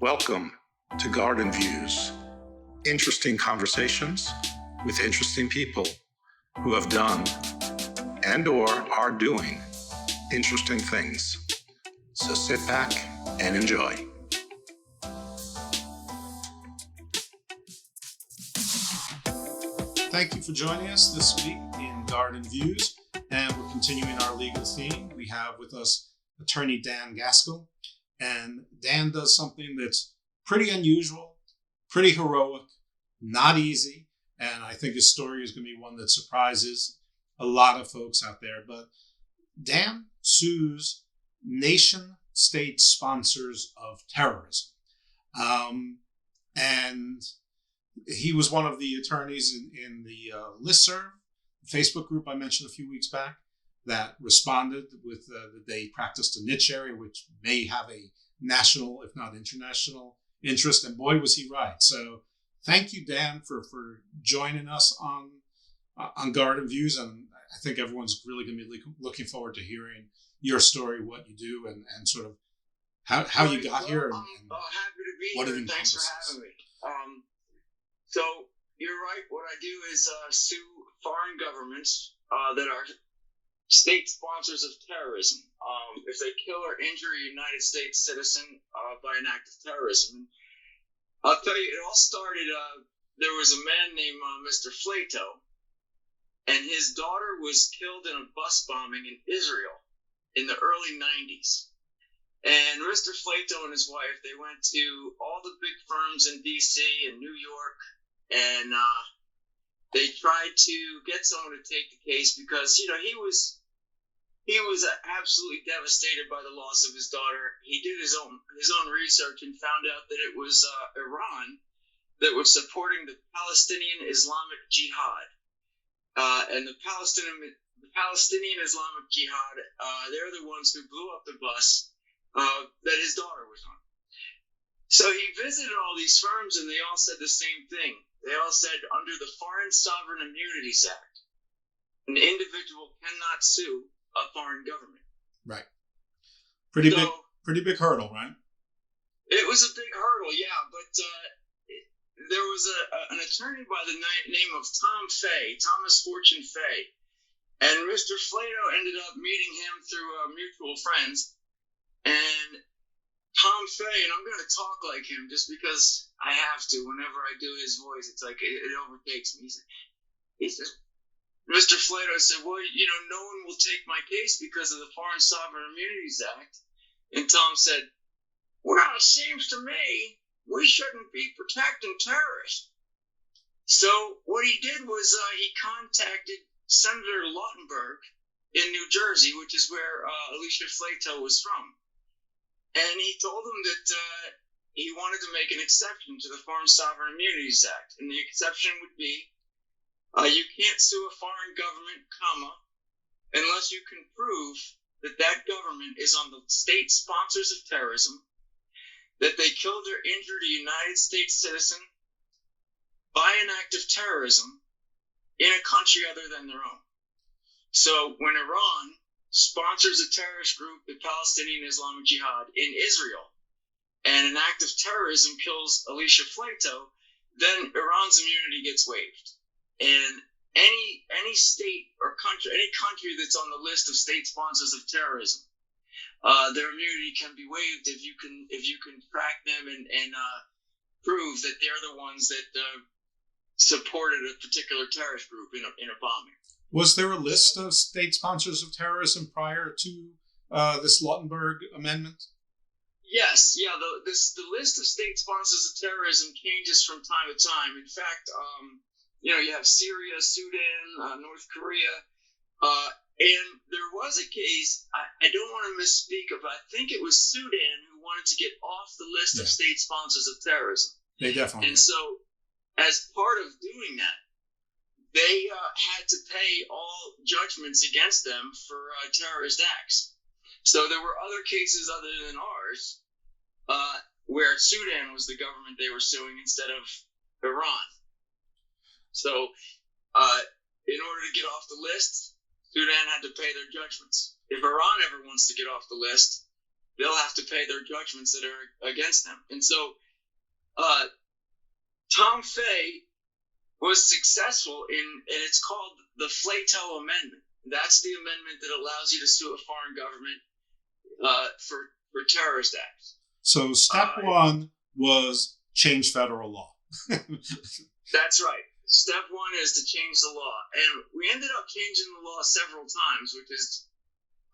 Welcome to Garden Views. Interesting conversations with interesting people who have done and/or are doing interesting things. So sit back and enjoy. Thank you for joining us this week in Garden Views, and we're continuing our legal theme. We have with us attorney Dan Gaskell, and Dan does something that's pretty unusual, pretty heroic, not easy, and I think his story is going to be one that surprises a lot of folks out there. But Dan sues nation-state sponsors of terrorism. And he was one of the attorneys in the listserv, the Facebook group I mentioned a few weeks back, that responded with that they practiced a niche area which may have a national, if not international, interest. And boy, was he right. So thank you, Dan, for joining us on Garden Views. And I think everyone's really going to be looking forward to hearing your story, what you do, and sort of how you got here. And happy to be here. Thanks for having me. So you're right. What I do is sue foreign governments that are state sponsors of terrorism if they kill or injure a United States citizen by an act of terrorism. I'll tell you, it all started, there was a man named Mr. Flato, and his daughter was killed in a bus bombing in Israel in the early 90s. And Mr. Flato and his wife, they went to all the big firms in D.C. and New York, and they tried to get someone to take the case because, he was absolutely devastated by the loss of his daughter. He did his own research and found out that it was Iran that was supporting the Palestinian Islamic Jihad. And the Palestinian Islamic Jihad, they're the ones who blew up the bus that his daughter was on. So he visited all these firms, and they all said the same thing. They all said, under the Foreign Sovereign Immunities Act, an individual cannot sue a foreign government. Right. Pretty big hurdle, right? It was a big hurdle, yeah. But there was an attorney by the name of Thomas Fortune Fay, and Mr. Flato ended up meeting him through mutual friends. And Tom Fay, and I'm going to talk like him just because I have to. Whenever I do his voice, it's like it overtakes me. He said, Mr. Flato said, well, no one will take my case because of the Foreign Sovereign Immunities Act. And Tom said, well, it seems to me we shouldn't be protecting terrorists. So what he did was he contacted Senator Lautenberg in New Jersey, which is where Alicia Flato was from. And he told him that he wanted to make an exception to the Foreign Sovereign Immunities Act. And the exception would be you can't sue a foreign government, unless you can prove that that government is on the state sponsors of terrorism, that they killed or injured a United States citizen by an act of terrorism in a country other than their own. So when Iran sponsors a terrorist group, the Palestinian Islamic Jihad, in Israel, and an act of terrorism kills Alicia Flato, then Iran's immunity gets waived. And any state or country, any country that's on the list of state sponsors of terrorism, their immunity can be waived if you can track them and prove that they're the ones that supported a particular terrorist group in a bombing. Was there a list of state sponsors of terrorism prior to this Lautenberg amendment? Yes, yeah. The list of state sponsors of terrorism changes from time to time. In fact, you have Syria, Sudan, North Korea, and there was a case. I don't want to misspeak, but I think it was Sudan who wanted to get off the list of state sponsors of terrorism. They definitely. And so, as part of doing that, they had to pay all judgments against them for terrorist acts. So there were other cases other than ours where Sudan was the government they were suing instead of Iran. So in order to get off the list, Sudan had to pay their judgments. If Iran ever wants to get off the list, they'll have to pay their judgments that are against them. And so Tom Fay was successful and it's called the Flato Amendment. That's the amendment that allows you to sue a foreign government for terrorist acts. So step one was change federal law. That's right. Step one is to change the law. And we ended up changing the law several times, which is,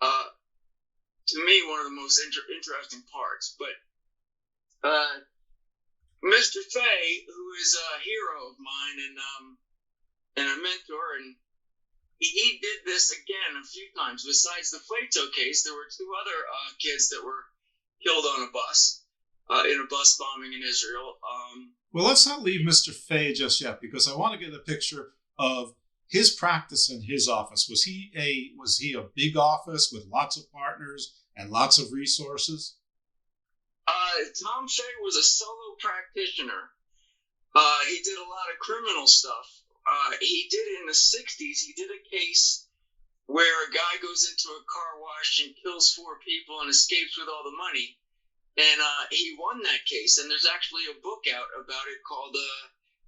to me, one of the most interesting parts. But Mr. Fay, who is a hero of mine and a mentor, and he did this again a few times. Besides the Flato case, there were two other kids that were killed on a bus in a bus bombing in Israel. Well, let's not leave Mr. Fay just yet, because I want to get a picture of his practice in his office. Was he a big office with lots of partners and lots of resources? Tom Fay was a solo practitioner. He did a lot of criminal stuff. He did in the 60s, he did a case where a guy goes into a car wash and kills 4 people and escapes with all the money. And he won that case. And there's actually a book out about it called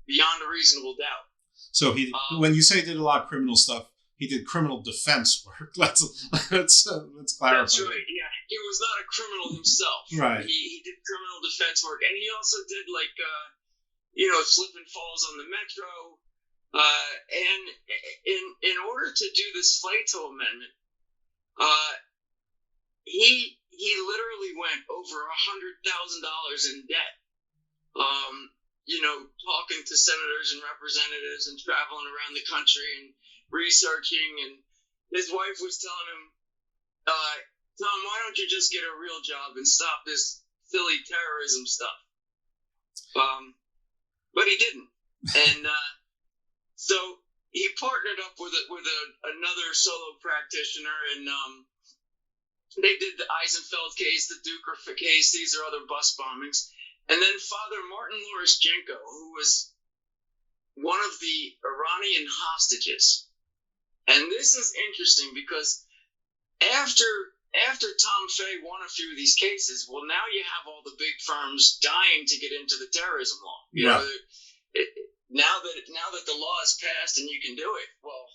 Beyond a Reasonable Doubt. So when you say he did a lot of criminal stuff, he did criminal defense work. Let's clarify. That's right. Yeah, he was not a criminal himself. Right. He did criminal defense work, and he also did slip and falls on the metro. And in order to do this Flato Amendment, he literally went over $100,000 in debt. Talking to senators and representatives and traveling around the country and researching. And his wife was telling him, Tom, why don't you just get a real job and stop this silly terrorism stuff? But he didn't. And so he partnered up with another solo practitioner, and they did the Eisenfeld case, the Duker case. These are other bus bombings. And then Father Martin Loroshenko, who was one of the Iranian hostages. And this is interesting because after Tom Fay won a few of these cases, well, now you have all the big firms dying to get into the terrorism law. You know, now that the law is passed and you can do it, well,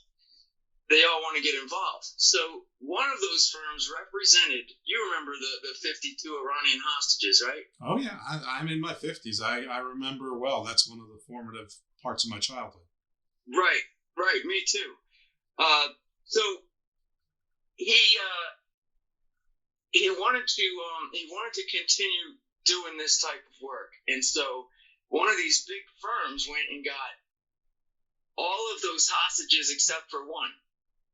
they all want to get involved. So one of those firms represented, you remember the 52 Iranian hostages, right? Oh, yeah. I'm in my 50s. I remember well. That's one of the formative parts of my childhood. Right. Me too. So he wanted to continue doing this type of work. And so one of these big firms went and got all of those hostages except for one.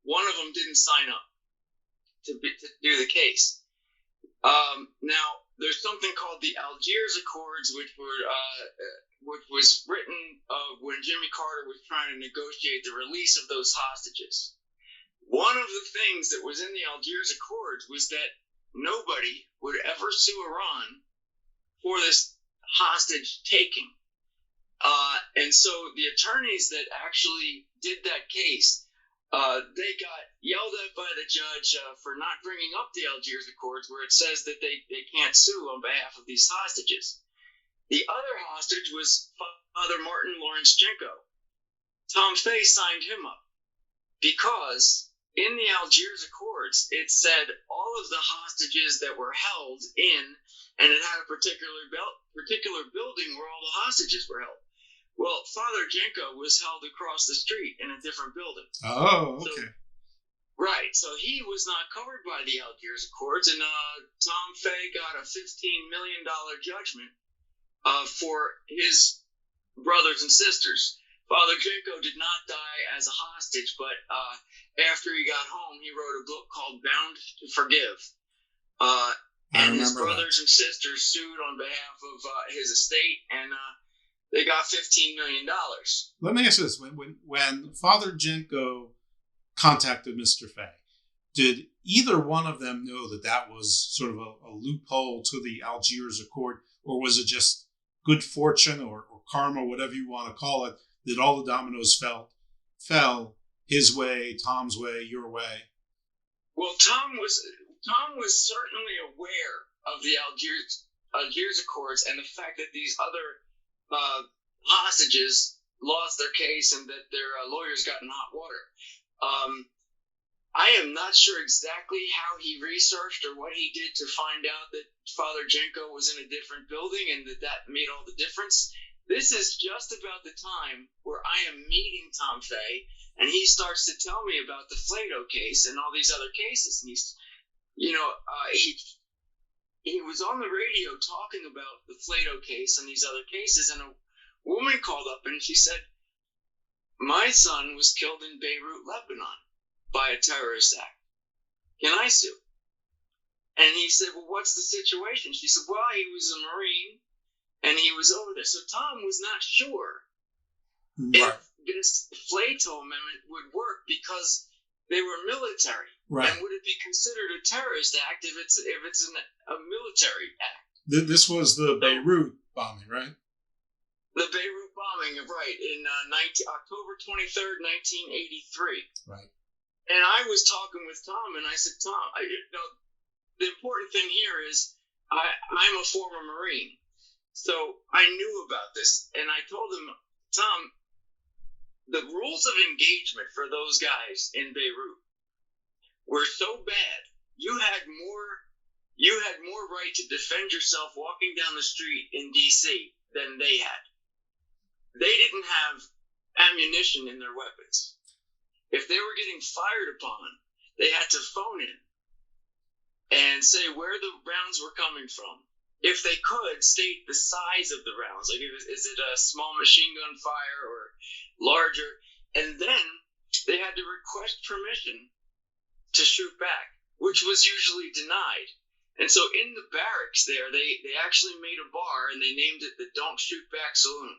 One of them didn't sign up to do the case. Now, there's something called the Algiers Accords, which was written when Jimmy Carter was trying to negotiate the release of those hostages. One of the things that was in the Algiers Accords was that nobody would ever sue Iran for this hostage taking. And so the attorneys that actually did that case, they got yelled at by the judge for not bringing up the Algiers Accords, where it says that they can't sue on behalf of these hostages. The other hostage was Father Martin Loroshenko. Tom Fay signed him up because in the Algiers Accords, it said all of the hostages that were held in, and it had a particular building where all the hostages were held. Well, Father Jenko was held across the street in a different building. Oh, okay. So he was not covered by the Algiers Accords, and Tom Fay got a $15 million judgment for his brothers and sisters. Father Jenko did not die as a hostage, but after he got home, he wrote a book called Bound to Forgive. And his brothers and sisters sued on behalf of his estate, and they got $15 million. Let me ask you this. When Father Jenko contacted Mr. Fay, did either one of them know that was sort of a loophole to the Algiers Accord, or was it just good fortune or karma, whatever you want to call it, that all the dominoes fell his way, Tom's way, your way? Well, Tom was certainly aware of the Algiers Accords and the fact that these other hostages lost their case and that their lawyers got in hot water. I am not sure exactly how he researched or what he did to find out that Father Jenko was in a different building and that made all the difference. This is just about the time where I am meeting Tom Fay, and he starts to tell me about the Flato case and all these other cases. And he's, he was on the radio talking about the Flato case and these other cases, and a woman called up and she said, "My son was killed in Beirut, Lebanon, by a terrorist act. Can I sue?" And he said, "Well, what's the situation?" She said, "Well, he was a Marine and he was over there." So Tom was not sure if this Flato amendment would work because they were military. Right. And would it be considered a terrorist act if it's a military act? This was the Beirut bombing, right? The Beirut bombing, right, in October 23rd, 1983. Right. And I was talking with Tom, and I said, "Tom, the important thing here is I'm a former Marine. So I knew about this, and I told him, Tom, the rules of engagement for those guys in Beirut were so bad. You had more right to defend yourself walking down the street in D.C. than they had. They didn't have ammunition in their weapons. If they were getting fired upon, they had to phone in and say where the rounds were coming from. If they could, state the size of the rounds. Like, is it a small machine gun fire or larger? And then they had to request permission to shoot back, which was usually denied. And so in the barracks there, they actually made a bar and they named it the Don't Shoot Back Saloon.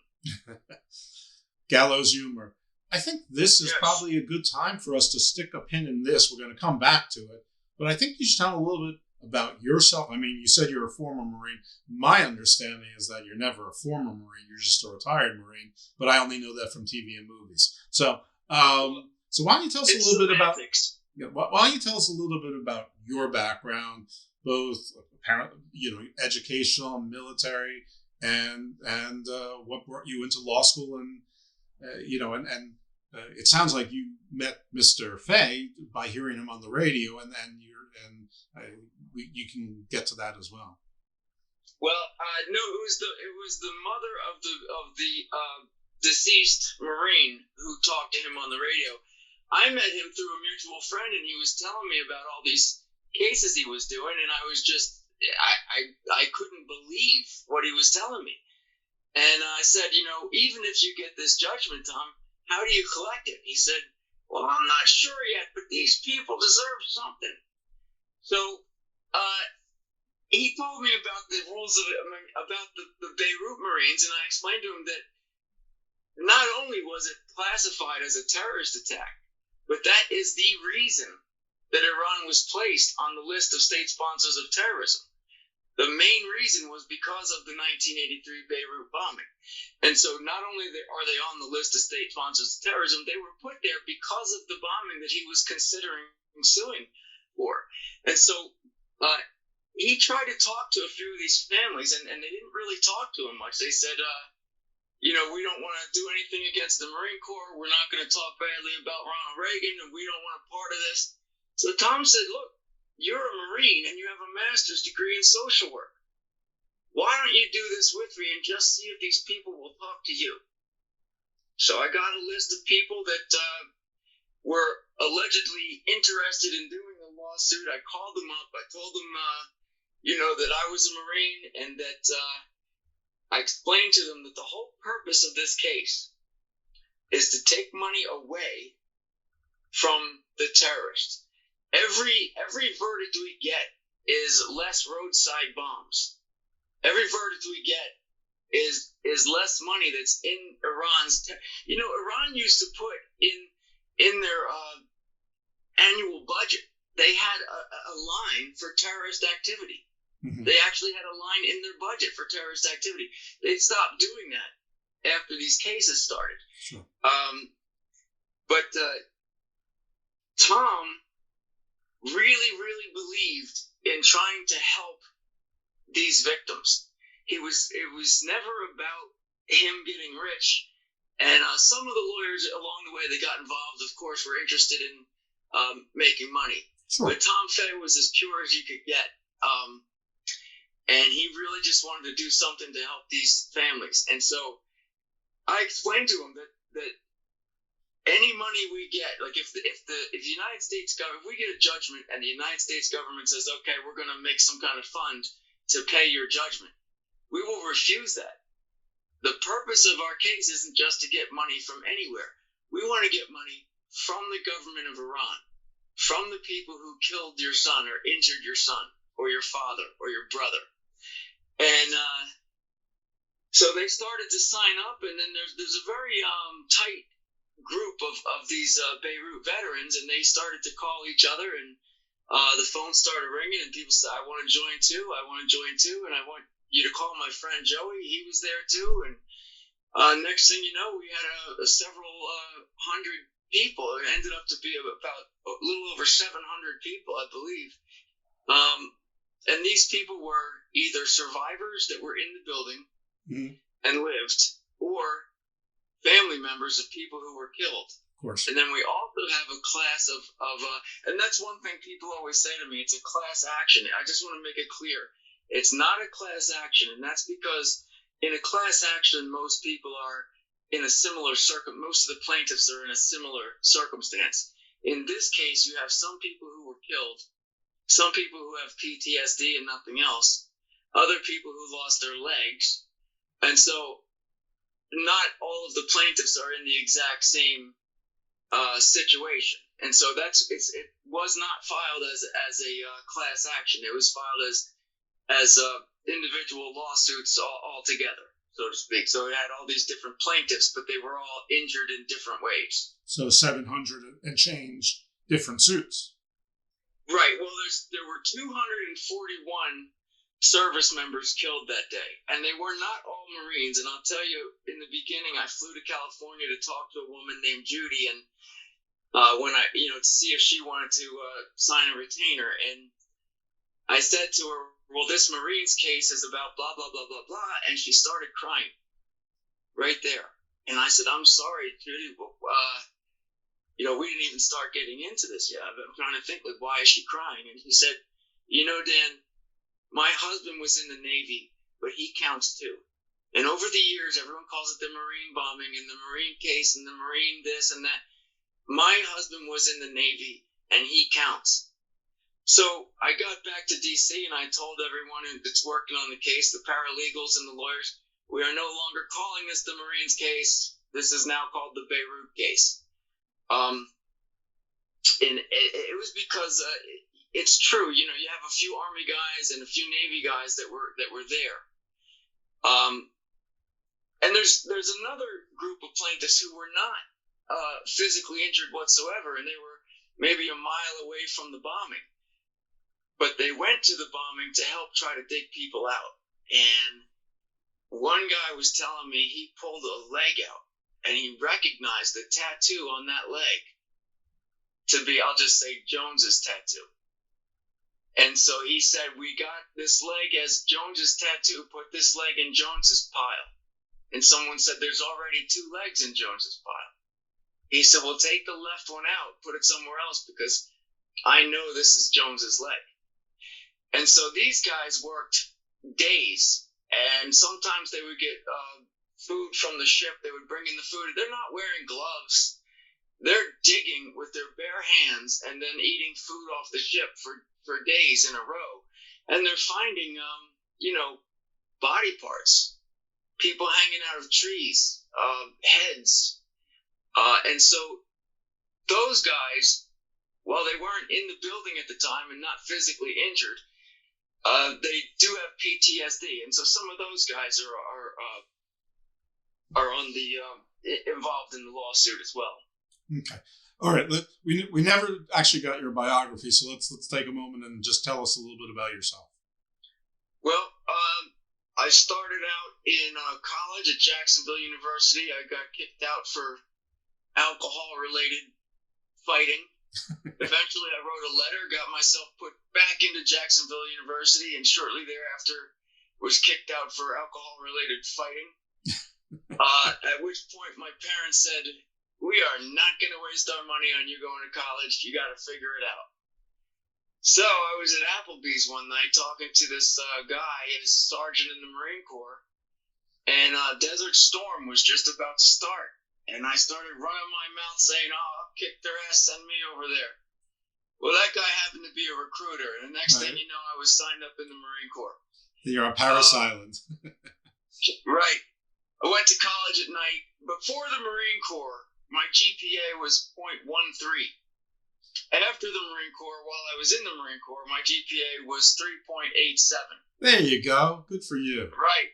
Gallows humor. I think this is probably a good time for us to stick a pin in this. We're going to come back to it. But I think you should tell a little bit about yourself. I mean, you said you're a former Marine. My understanding is that you're never a former Marine. You're just a retired Marine. But I only know that from TV and movies. So why don't you tell us a little bit about... Why don't you tell us a little bit about your background, both educational, military, and what brought you into law school, and it sounds like you met Mr. Fay by hearing him on the radio, and you can get to that as well. Well, no, it was the mother of the deceased Marine who talked to him on the radio. I met him through a mutual friend, and he was telling me about all these cases he was doing, and I was just, I couldn't believe what he was telling me. And I said, even if you get this judgment, Tom, how do you collect it? He said, well, I'm not sure yet, but these people deserve something. So he told me about the rules about the Beirut Marines, and I explained to him that not only was it classified as a terrorist attack, but that is the reason that Iran was placed on the list of state sponsors of terrorism. The main reason was because of the 1983 Beirut bombing. And so not only are they on the list of state sponsors of terrorism, they were put there because of the bombing that he was considering suing for. And so he tried to talk to a few of these families, and they didn't really talk to him much. They said, we don't want to do anything against the Marine Corps. We're not going to talk badly about Ronald Reagan, and we don't want a part of this. So Tom said, look, you're a Marine and you have a master's degree in social work. Why don't you do this with me and just see if these people will talk to you? So I got a list of people that were allegedly interested in doing a lawsuit. I called them up. I told them, that I was a Marine, and that I explained to them that the whole purpose of this case is to take money away from the terrorists. Every verdict we get is less roadside bombs. Every verdict we get is less money that's in Iran's. Iran used to put in their annual budget. They had a line for terrorist activity. Mm-hmm. They actually had a line in their budget for terrorist activity. They stopped doing that after these cases started. Sure. But Tom really, really believed in trying to help these victims. It was never about him getting rich. And some of the lawyers along the way that got involved, of course, were interested in making money. Sure. But Tom Fay was as pure as you could get. And he really just wanted to do something to help these families. And so I explained to him that any money we get, like if the United States government, if we get a judgment and the United States government says, okay, we're going to make some kind of fund to pay your judgment, we will refuse that. The purpose of our case isn't just to get money from anywhere. We want to get money from the government of Iran, from the people who killed your son or injured your son or your father or your brother. And so they started to sign up, and then there's a very tight group of these Beirut veterans, and they started to call each other, and the phone started ringing, and people said, I want to join too, and I want you to call my friend Joey, he was there too, and next thing you know, we had several hundred people. It ended up to be about a little over 700 people, I believe. And these people were either survivors that were in the building and lived, or family members of people who were killed. Of course. And then we also have a class of and that's one thing people always say to me, it's a class action. I just want to make it clear. It's not a class action, and that's because in a class action, most people are in a similar most of the plaintiffs are in a similar circumstance. In this case, you have some people who were killed, some people who have PTSD and nothing else, other people who lost their legs, and so not all of the plaintiffs are in the exact same situation. And so it was not filed as a class action. It was filed as individual lawsuits all together, so to speak. So it had all these different plaintiffs, but they were all injured in different ways. So 700 and change different suits. Right. Well, there were 241 service members killed that day, and they were not all Marines. And I'll tell you, in the beginning, I flew to California to talk to a woman named Judy, and when I, to see if she wanted to sign a retainer, and I said to her, well, this Marines case is about blah, blah, blah, blah, blah. And she started crying right there. And I said, I'm sorry, Judy. We didn't even start getting into this yet. I'm trying to think, like, why is she crying? And he said, Dan, my husband was in the Navy, but he counts too. And over the years, everyone calls it the Marine bombing and the Marine case and the Marine this and that. My husband was in the Navy, and he counts. So I got back to D.C., and I told everyone that's working on the case, the paralegals and the lawyers, we are no longer calling this the Marines case. This is now called the Beirut case. And it was because it's true. You have a few Army guys and a few Navy guys that were there. And there's another group of plaintiffs who were not physically injured whatsoever, and they were maybe a mile away from the bombing. But they went to the bombing to help try to dig people out. And one guy was telling me he pulled a leg out, and he recognized the tattoo on that leg to be, I'll just say, Jones's tattoo. And so he said, we got this leg as Jones's tattoo, put this leg in Jones's pile. And someone said, there's already 2 legs in Jones's pile. He said, well, take the left one out, put it somewhere else, because I know this is Jones's leg. And so these guys worked days, and sometimes they would get food from the ship. They would bring in the food. They're not wearing gloves. They're digging with their bare hands and then eating food off the ship for days in a row. And they're finding, body parts, people hanging out of trees, heads. And so those guys, while they weren't in the building at the time and not physically injured, they do have PTSD, and so some of those guys are on the involved in the lawsuit as well. Okay, all right. We never actually got your biography, so let's take a moment and just tell us a little bit about yourself. Well, I started out in college at Jacksonville University. I got kicked out for alcohol-related fighting, Eventually, I wrote a letter, got myself put back into Jacksonville University, and shortly thereafter was kicked out for alcohol-related fighting. At which point my parents said, "We are not going to waste our money on you going to college. You got to figure it out." So I was at Applebee's one night talking to this guy, his sergeant in the Marine Corps, and Desert Storm was just about to start. And I started running my mouth saying, "Oh, I'll kick their ass, send me over there." Well, that guy happened to be a recruiter, and the next thing you know, I was signed up in the Marine Corps. You're on Paris Island. Right. I went to college at night. Before the Marine Corps, my GPA was 0.13. After the Marine Corps, while I was in the Marine Corps, my GPA was 3.87. There you go. Good for you. Right.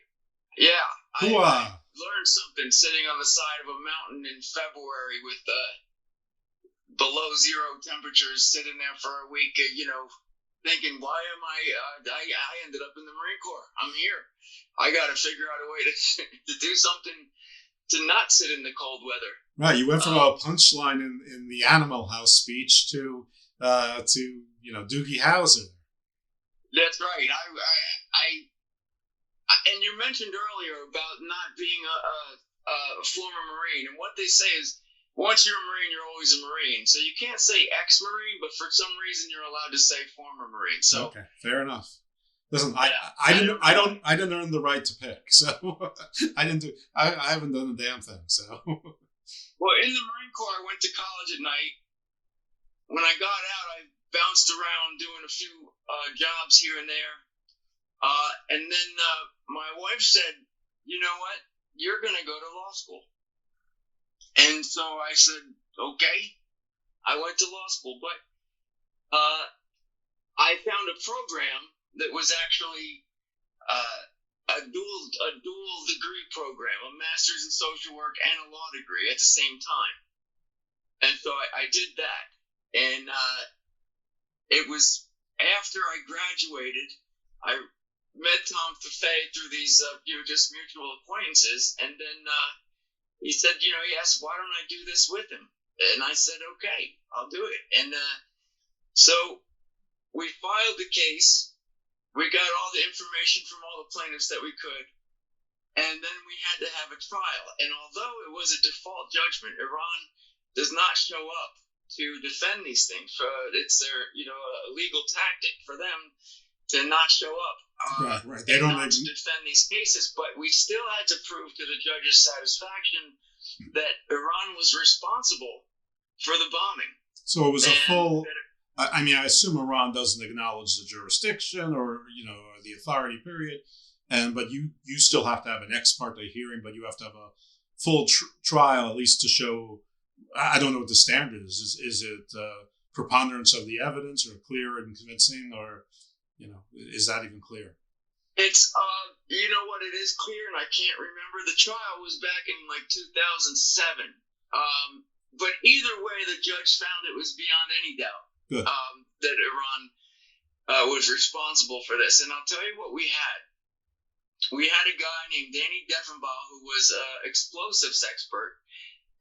Yeah. I Hooah. learned something sitting on the side of a mountain in February with below zero temperatures, sitting there for a week, thinking, why am I ended up in the Marine Corps. I'm here. I got to figure out a way to do something to not sit in the cold weather. Right. You went from a punchline in the Animal House speech to Doogie Howser. That's right. And you mentioned earlier about not being a former Marine, and what they say is, once you're a Marine, you're always a Marine. So you can't say ex-Marine, but for some reason you're allowed to say former Marine. So okay, fair enough. Listen, yeah, I didn't earn the right to pick, so I haven't done a damn thing. So well, in the Marine Corps, I went to college at night. When I got out, I bounced around doing a few jobs here and there, and then my wife said, "You know what? You're going to go to law school." And so I said, okay. I went to law school, but I found a program that was actually a dual degree program, a master's in social work and a law degree at the same time. And so I did that. And it was after I graduated, I met Tom Fafay through these just mutual acquaintances, and then he said, he asked, why don't I do this with him? And I said, okay, I'll do it. And so we filed the case. We got all the information from all the plaintiffs that we could. And then we had to have a trial. And although it was a default judgment, Iran does not show up to defend these things. It's their, a legal tactic for them to not show up. Right. They don't to defend these cases, but we still had to prove to the judge's satisfaction that Iran was responsible for the bombing. So it was a full. I assume Iran doesn't acknowledge the jurisdiction or the authority period, but you still have to have an ex parte hearing, but you have to have a full trial at least to show. I don't know what the standard is. Is it preponderance of the evidence or clear and convincing, or is that even clear? It's, what, it is clear, and I can't remember. The trial was back in, 2007. But either way, the judge found it was beyond any doubt that Iran was responsible for this. And I'll tell you what we had. We had a guy named Danny Deffenbaugh who was an explosives expert,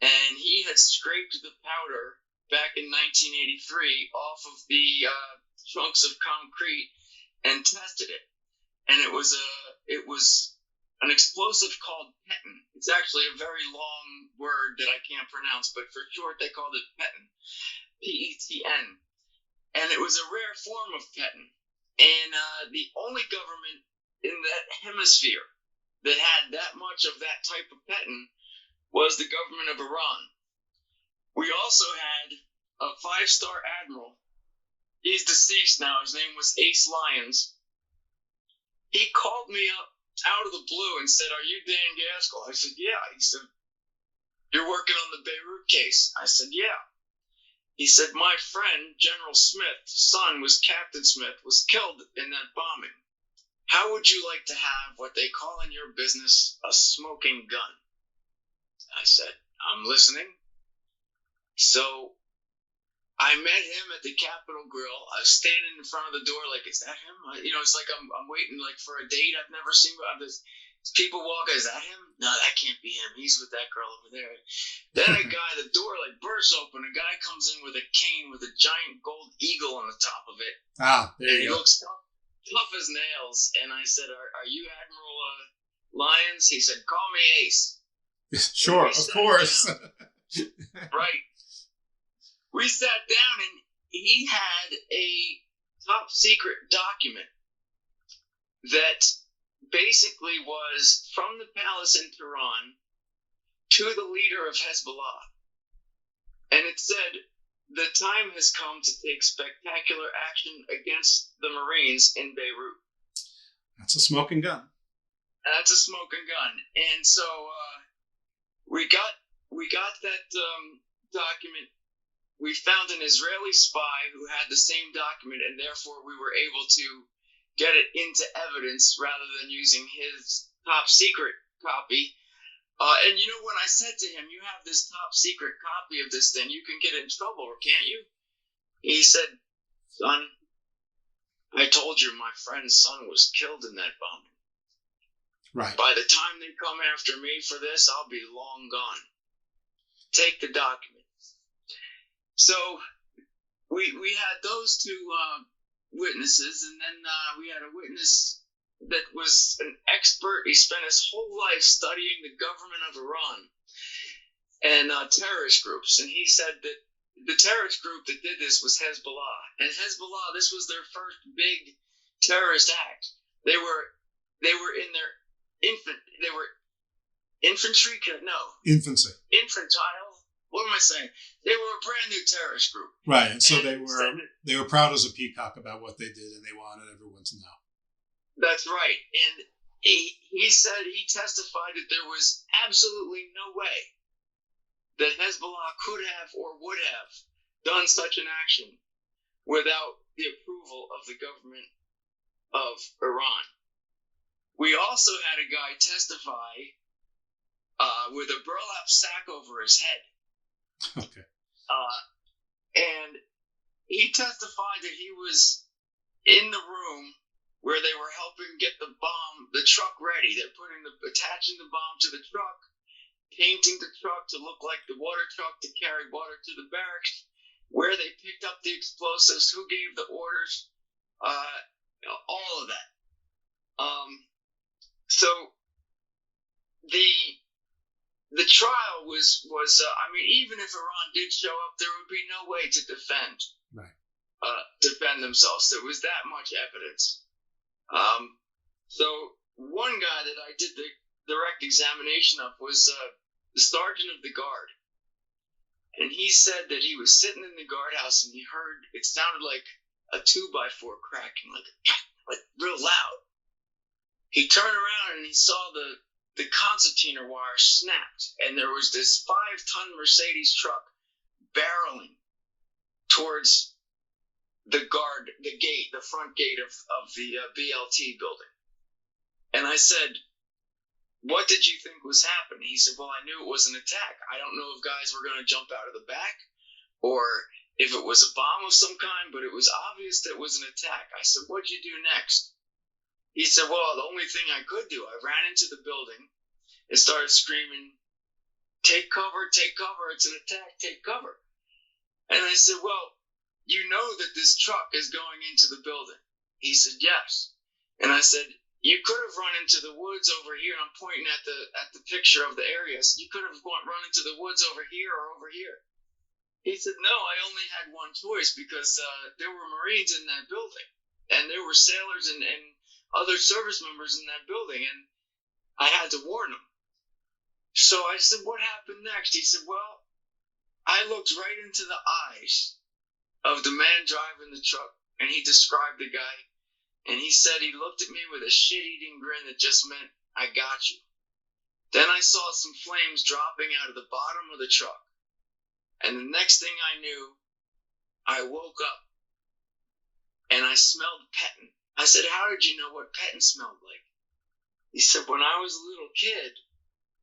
and he had scraped the powder back in 1983 off of the chunks of concrete and tested it. And it was an explosive called petin. It's actually a very long word that I can't pronounce, but for short they called it petin, P-E-T-N. And it was a rare form of petin. And the only government in that hemisphere that had that much of that type of petin was the government of Iran. We also had a 5-star admiral. He's deceased now. His name was Ace Lyons. He called me up out of the blue and said, "Are you Dan Gaskell?" I said, "Yeah." He said, "You're working on the Beirut case?" I said, "Yeah." He said, "My friend, General Smith's son, Captain Smith, was killed in that bombing. How would you like to have what they call in your business a smoking gun?" I said, "I'm listening." So I met him at the Capitol Grill. I was standing in front of the door, like, is that him? It's like I'm waiting for a date I've never seen. people walk, is that him? No, that can't be him. He's with that girl over there. Then a guy, the door like bursts open. A guy comes in with a cane with a giant gold eagle on the top of it. There you go. He looks tough as nails. And I said, are you Admiral Lyons? He said, call me Ace. Sure, of course. Right. We sat down and he had a top secret document that basically was from the palace in Tehran to the leader of Hezbollah. And it said, the time has come to take spectacular action against the Marines in Beirut. That's a smoking gun. That's a smoking gun. And so we got that document. We found an Israeli spy who had the same document, and therefore we were able to get it into evidence rather than using his top secret copy. And you know, when I said to him, you have this top secret copy of this thing, you can get in trouble, can't you? He said, son, I told you my friend's son was killed in that bombing. Right. By the time they come after me for this, I'll be long gone. Take the document. So we had those two witnesses, and then we had a witness that was an expert. He spent his whole life studying the government of Iran and terrorist groups, and he said that the terrorist group that did this was Hezbollah. And Hezbollah, this was their first big terrorist act. They were in their infantry. No, infancy. Infantile. What am I saying? They were a brand new terrorist group. Right, and so they were proud as a peacock about what they did, and they wanted everyone to know. That's right. And he said, he testified that there was absolutely no way that Hezbollah could have or would have done such an action without the approval of the government of Iran. We also had a guy testify with a burlap sack over his head. Okay. And he testified that he was in the room where they were helping get the truck ready. They're attaching the bomb to the truck, painting the truck to look like the water truck to carry water to the barracks, where they picked up the explosives, who gave the orders, all of that. So the trial was I mean, even if Iran did show up, there would be no way to defend themselves. There was that much evidence. So one guy that I did the direct examination of was the sergeant of the guard. And he said that he was sitting in the guardhouse and he heard, it sounded like a 2x4 cracking, like real loud. He turned around and he saw the concertina wire snapped, and there was this 5-ton Mercedes truck barreling towards the front gate of the BLT building. And I said, what did you think was happening? He said, well, I knew it was an attack. I don't know if guys were going to jump out of the back or if it was a bomb of some kind, but it was obvious that it was an attack. I said, what'd you do next? He said, well, the only thing I could do, I ran into the building and started screaming, take cover, it's an attack, take cover. And I said, well, you know that this truck is going into the building. He said, yes. And I said, you could have run into the woods over here. I'm pointing at the picture of the areas. You could have run into the woods over here or over here. He said, no, I only had one choice because there were Marines in that building. And there were sailors and other service members in that building, and I had to warn them. So I said, what happened next? He said, well, I looked right into the eyes of the man driving the truck, and he described the guy, and he said he looked at me with a shit-eating grin that just meant, I got you. Then I saw some flames dropping out of the bottom of the truck, and the next thing I knew, I woke up, and I smelled Pettin. I said, how did you know what Pettin smelled like? He said, when I was a little kid,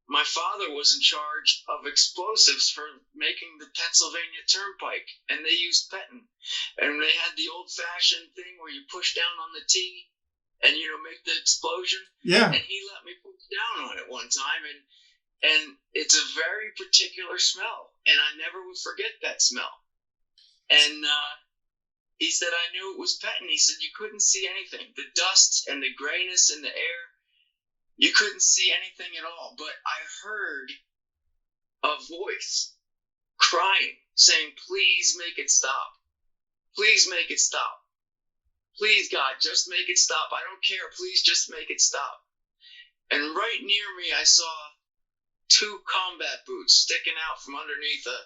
my father was in charge of explosives for making the Pennsylvania Turnpike, and they used Pettin. And they had the old-fashioned thing where you push down on the T and, make the explosion. Yeah. And he let me push down on it one time, and it's a very particular smell, and I never would forget that smell. And he said, I knew it was pet, and he said you couldn't see anything. The dust and the grayness in the air, you couldn't see anything at all. But I heard a voice crying, saying, please make it stop. Please make it stop. Please, God, just make it stop. I don't care. Please just make it stop. And right near me, I saw 2 combat boots sticking out from underneath a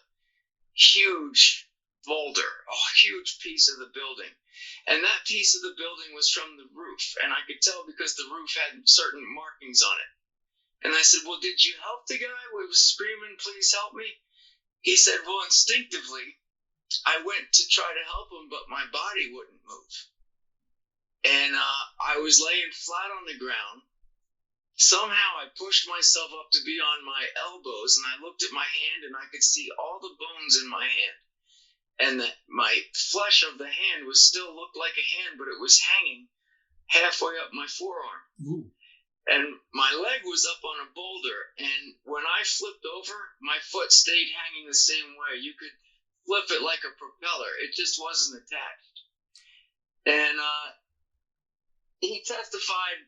huge boulder, a huge piece of the building. And that piece of the building was from the roof. And I could tell because the roof had certain markings on it. And I said, well, did you help the guy who was screaming, please help me? He said, well, instinctively, I went to try to help him, but my body wouldn't move. And I was laying flat on the ground. Somehow I pushed myself up to be on my elbows, and I looked at my hand, and I could see all the bones in my hand. And my flesh of the hand was still looked like a hand, but it was hanging halfway up my forearm. Ooh. And my leg was up on a boulder, and when I flipped over, my foot stayed hanging the same way. You could flip it like a propeller. It just wasn't attached. And he testified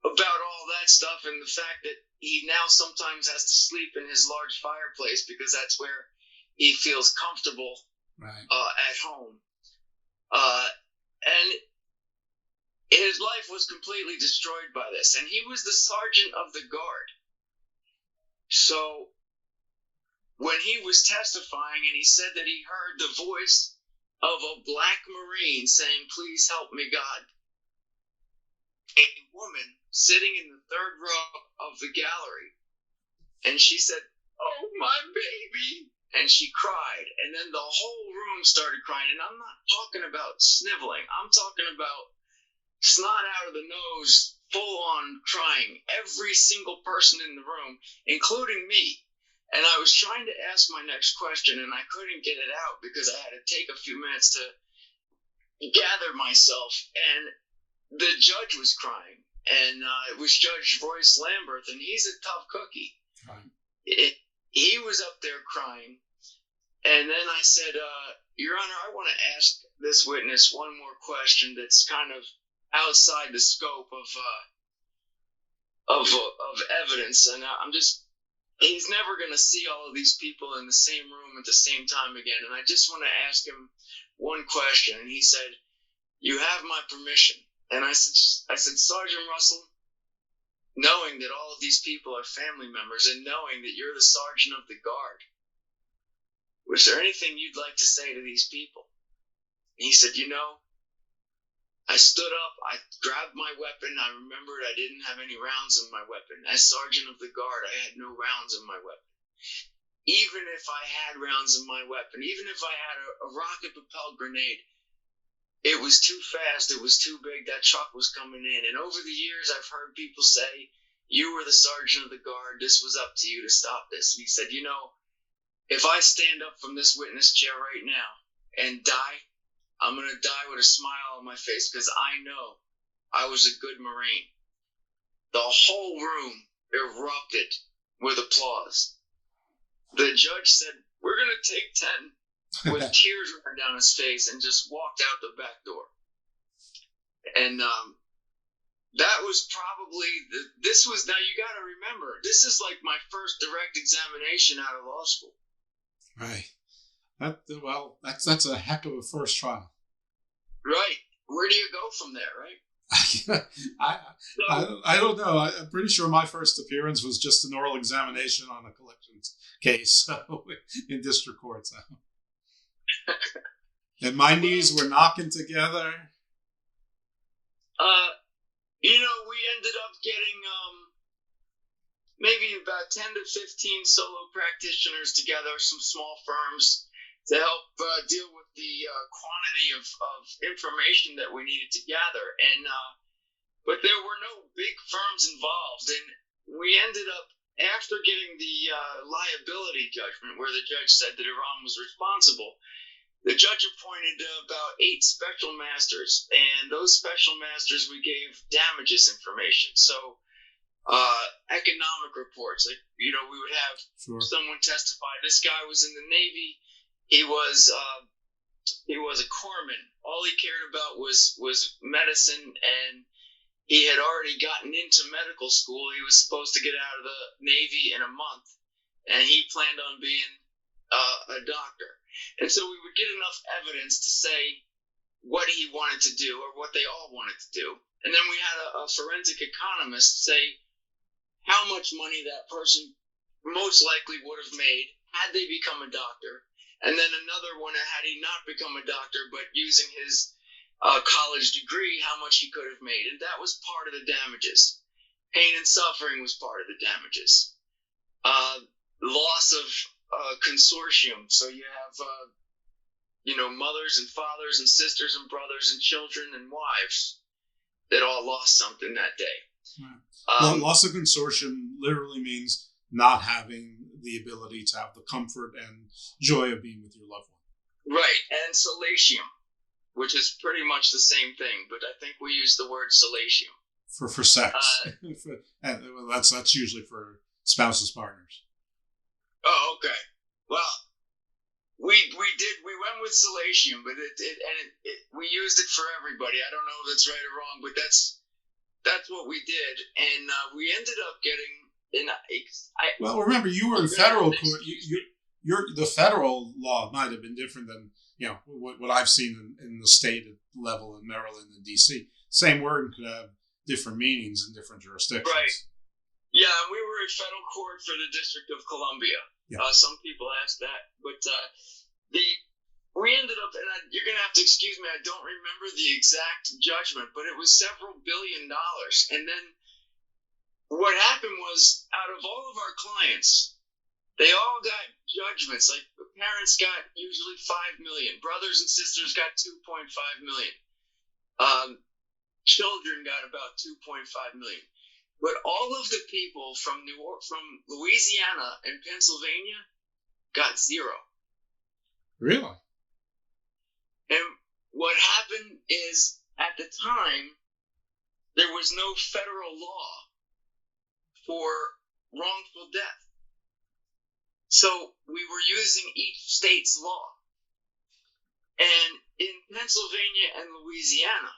about all that stuff and the fact that he now sometimes has to sleep in his large fireplace because that's where he feels comfortable at home. And his life was completely destroyed by this. And he was the sergeant of the guard. So when he was testifying and he said that he heard the voice of a black Marine saying, please help me, God, a woman sitting in the third row of the gallery, and she said, oh, my baby, and she cried, and then the whole room started crying, and I'm not talking about sniveling, I'm talking about snot out of the nose, full-on crying, every single person in the room, including me. And I was trying to ask my next question, and I couldn't get it out because I had to take a few minutes to gather myself, and the judge was crying, and it was Judge Royce Lamberth, and he's a tough cookie. Right. He was up there crying, and then I said, Your Honor, I want to ask this witness one more question that's kind of outside the scope of evidence, and he's never going to see all of these people in the same room at the same time again, and I just want to ask him one question. And he said, you have my permission. And I said, Sergeant Russell, knowing that all of these people are family members and knowing that you're the sergeant of the guard, was there anything you'd like to say to these people? And he said, I stood up, I grabbed my weapon, I remembered I didn't have any rounds in my weapon. As sergeant of the guard, I had no rounds in my weapon. Even if I had rounds in my weapon, even if I had a rocket-propelled grenade, it was too fast, it was too big, that truck was coming in. And over the years, I've heard people say, you were the sergeant of the guard, this was up to you to stop this. And he said, if I stand up from this witness chair right now and die, I'm going to die with a smile on my face because I know I was a good Marine. The whole room erupted with applause. The judge said, we're going to take 10. With tears running down his face, and just walked out the back door. And that was probably now you got to remember, this is like my first direct examination out of law school. Right. That's a heck of a first trial. Right. Where do you go from there, right? I don't know. I'm pretty sure my first appearance was just an oral examination on a collections case in district court. So. And my knees were knocking together. We ended up getting maybe about 10 to 15 solo practitioners together, some small firms, to help deal with the quantity of information that we needed to gather. And but there were no big firms involved, and we ended up, after getting the liability judgment, where the judge said that Iran was responsible, the judge appointed about 8 special masters, and those special masters we gave damages information. So economic reports. Like, we would have Sure. someone testify. This guy was in the Navy. He was a corpsman. All he cared about was medicine, and he had already gotten into medical school. He was supposed to get out of the Navy in a month, and he planned on being a doctor. And so we would get enough evidence to say what he wanted to do, or what they all wanted to do. And then we had a forensic economist say how much money that person most likely would have made had they become a doctor. And then another one, had he not become a doctor, but using his college degree, how much he could have made. And that was part of the damages. Pain and suffering was part of the damages. Loss of consortium. So you have, mothers and fathers and sisters and brothers and children and wives that all lost something that day. Right. Loss of consortium literally means not having the ability to have the comfort and joy of being with your loved one. Right, and solatium, which is pretty much the same thing, but I think we use the word solatium for sex. And that's usually for spouses, partners. Oh, okay. Well, we went with solatium, but we used it for everybody. I don't know if that's right or wrong, but that's what we did, and we ended up getting. Well, remember, you were in federal court. The federal law might have been different than what I've seen in the state level in Maryland and D.C. Same word could have different meanings in different jurisdictions. Right. Yeah, we were in federal court for the District of Columbia. Yeah. Some people asked that, but we ended up, and you're going to have to excuse me, I don't remember the exact judgment, but it was several $1 billion. And then what happened was, out of all of our clients, they all got judgments. Like, the parents got usually $5 million. Brothers and sisters got $2.5 million. Children got about $2.5 million. But all of the people from Louisiana and Pennsylvania got zero. Really? And what happened is, at the time, there was no federal law for wrongful death. So we were using each state's law. And in Pennsylvania and Louisiana,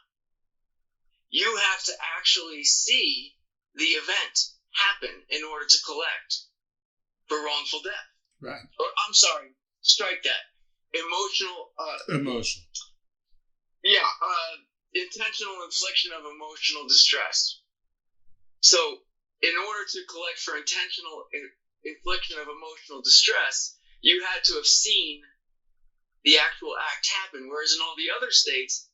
you have to actually see the event happen in order to collect for wrongful death. Right. Or, I'm sorry, strike that. Emotional. Yeah, intentional infliction of emotional distress. So, in order to collect for intentional infliction of emotional distress, you had to have seen the actual act happen. Whereas in all the other states,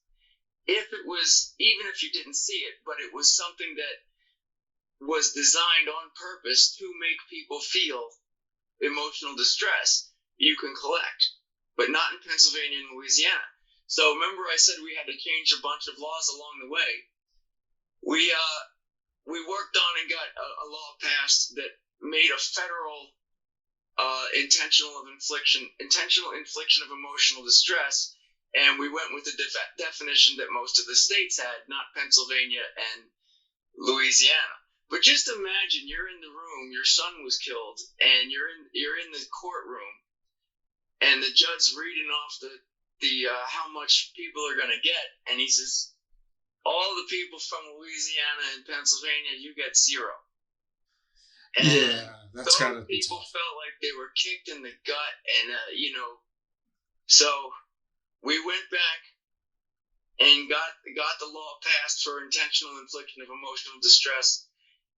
if it was, even if you didn't see it, but it was something that was designed on purpose to make people feel emotional distress, you can collect. But not in Pennsylvania and Louisiana. So remember I said we had to change a bunch of laws along the way. We worked on and got a law passed that made a federal intentional infliction of emotional distress, and we went with the definition that most of the states had, not Pennsylvania and Louisiana. But just imagine you're in the room, your son was killed, and you're in the courtroom, and the judge's reading off the how much people are going to get, and he says, all the people from Louisiana and Pennsylvania, you get zero. And yeah, that's kind of people tough. felt like they were kicked in the gut, and so we went back and got the law passed for intentional infliction of emotional distress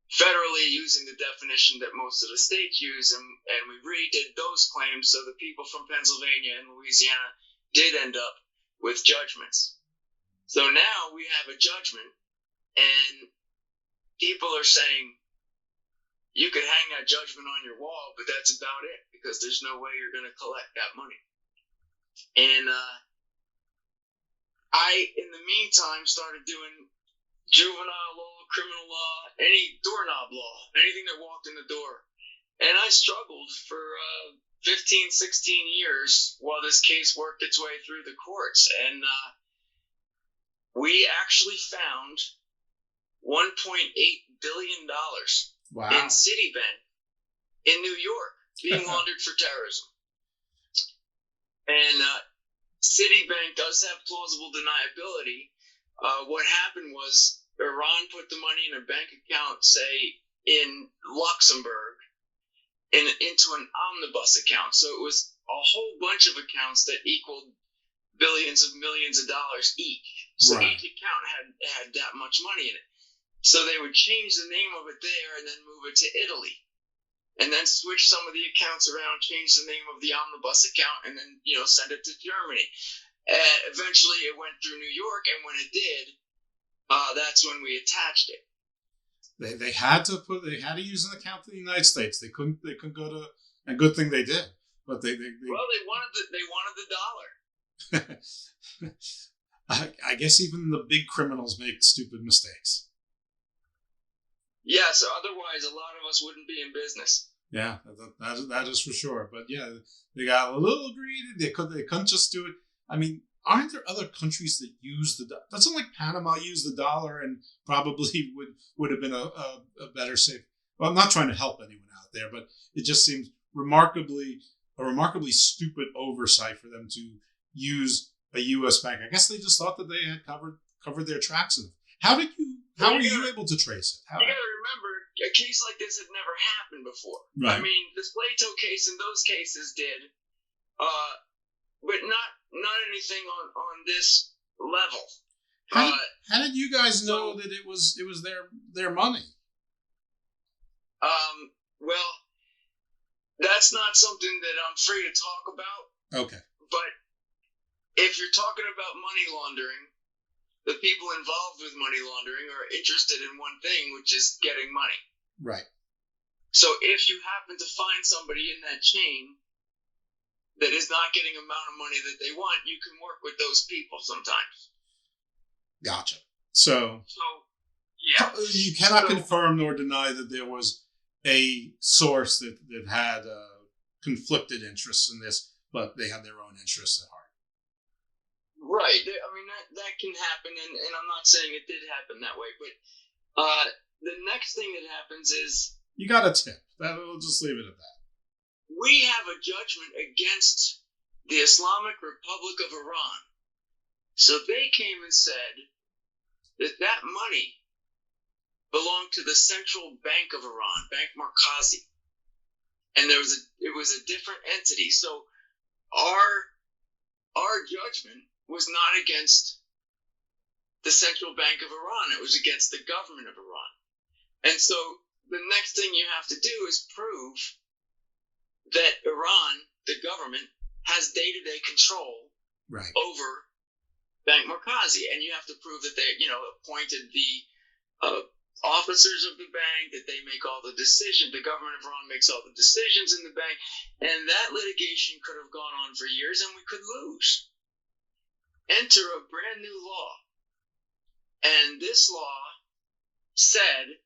federally, using the definition that most of the states use, and we redid those claims, so the people from Pennsylvania and Louisiana did end up with judgments. So now we have a judgment, and people are saying, you could hang that judgment on your wall, but that's about it, because there's no way you're going to collect that money. And I, in the meantime, started doing juvenile law, criminal law, any doorknob law, anything that walked in the door. And I struggled for 15, 16 years while this case worked its way through the courts. And we actually found $1.8 billion Wow. in Citibank in New York being laundered for terrorism. And Citibank does have plausible deniability. What happened was Iran put the money in a bank account, say, in Luxembourg, into an omnibus account. So it was a whole bunch of accounts that equaled billions of millions of dollars each. So each account had that much money in it. So they would change the name of it there and then move it to Italy. And then switch some of the accounts around, change the name of the omnibus account, and then, send it to Germany. Eventually it went through New York, and when it did, that's when we attached it. They had to use an account in the United States. They couldn't go to, a good thing they did. But they wanted the dollar. I guess even the big criminals make stupid mistakes. Yeah, so otherwise a lot of us wouldn't be in business. Yeah, that is for sure. But yeah, they got a little greedy. They couldn't just do it. I mean, aren't there other countries that use the dollar? Doesn't like Panama use the dollar and probably would have been a better safe. Well, I'm not trying to help anyone out there, but it just seems a remarkably stupid oversight for them to use a U.S. bank. I guess they just thought that they had covered their tracks enough. How were you able to trace it? You got to remember, a case like this had never happened before. Right. I mean, the Plato case and those cases did, but not anything on this level. How did you guys know that it was their money? Well, that's not something that I'm free to talk about. Okay. But if you're talking about money laundering, the people involved with money laundering are interested in one thing, which is getting money. Right. So if you happen to find somebody in that chain that is not getting the amount of money that they want, you can work with those people sometimes. Gotcha. So yeah. You cannot confirm nor deny that there was a source that had conflicted interests in this, but they had their own interests at heart. Right. I mean, that can happen, and I'm not saying it did happen that way, but the next thing that happens is... You got a tip. We'll just leave it at that. We have a judgment against the Islamic Republic of Iran. So they came and said that money belonged to the Central Bank of Iran, Bank Markazi. And it was a different entity. So our judgment was not against the Central Bank of Iran. It was against the government of Iran. And so the next thing you have to do is prove that Iran, the government, has day-to-day control over Bank Markazi. And you have to prove that they, appointed the officers of the bank, that they make all the decisions, the government of Iran makes all the decisions in the bank. And that litigation could have gone on for years, and we could lose. Enter a brand new law. And this law said,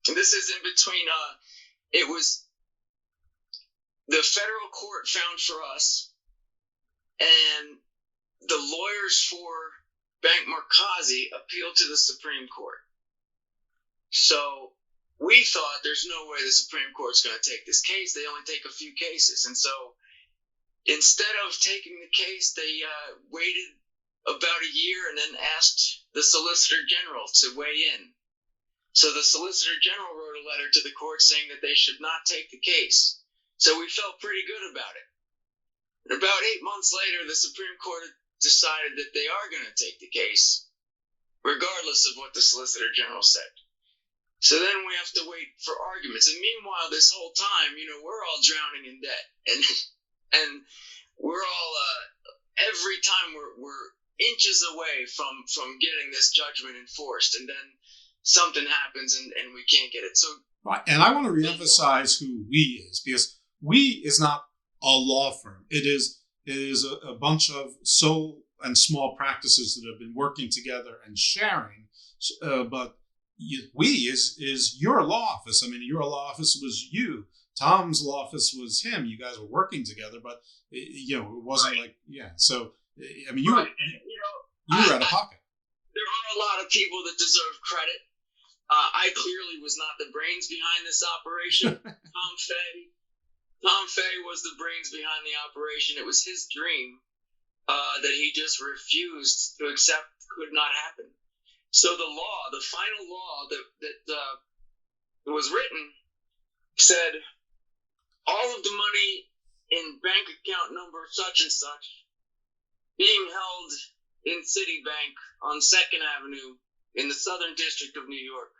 this is in between, it was the federal court found for us, and the lawyers for Bank Markazi appealed to the Supreme Court. So we thought there's no way the Supreme Court's going to take this case. They only take a few cases. And so instead of taking the case, they waited about a year and then asked the Solicitor General to weigh in. So the Solicitor General wrote a letter to the court saying that they should not take the case. So we felt pretty good about it. And about 8 months later, the Supreme Court decided that they are going to take the case, regardless of what the Solicitor General said. So then we have to wait for arguments. And meanwhile, this whole time, we're all drowning in debt. And we're all, every time we're inches away from getting this judgment enforced. And then something happens and we can't get it. So, and I want to reemphasize who we is, because we is not a law firm. It is a bunch of sole and small practices that have been working together and sharing. But we is your law office. I mean, your law office was you. Tom's law office was him. You guys were working together, but it wasn't So I mean, you were out of pocket. There are a lot of people that deserve credit. I clearly was not the brains behind this operation. Tom Fay was the brains behind the operation. It was his dream that he just refused to accept could not happen. So the final law that was written said all of the money in bank account number such and such being held in Citibank on 2nd Avenue in the Southern District of New York.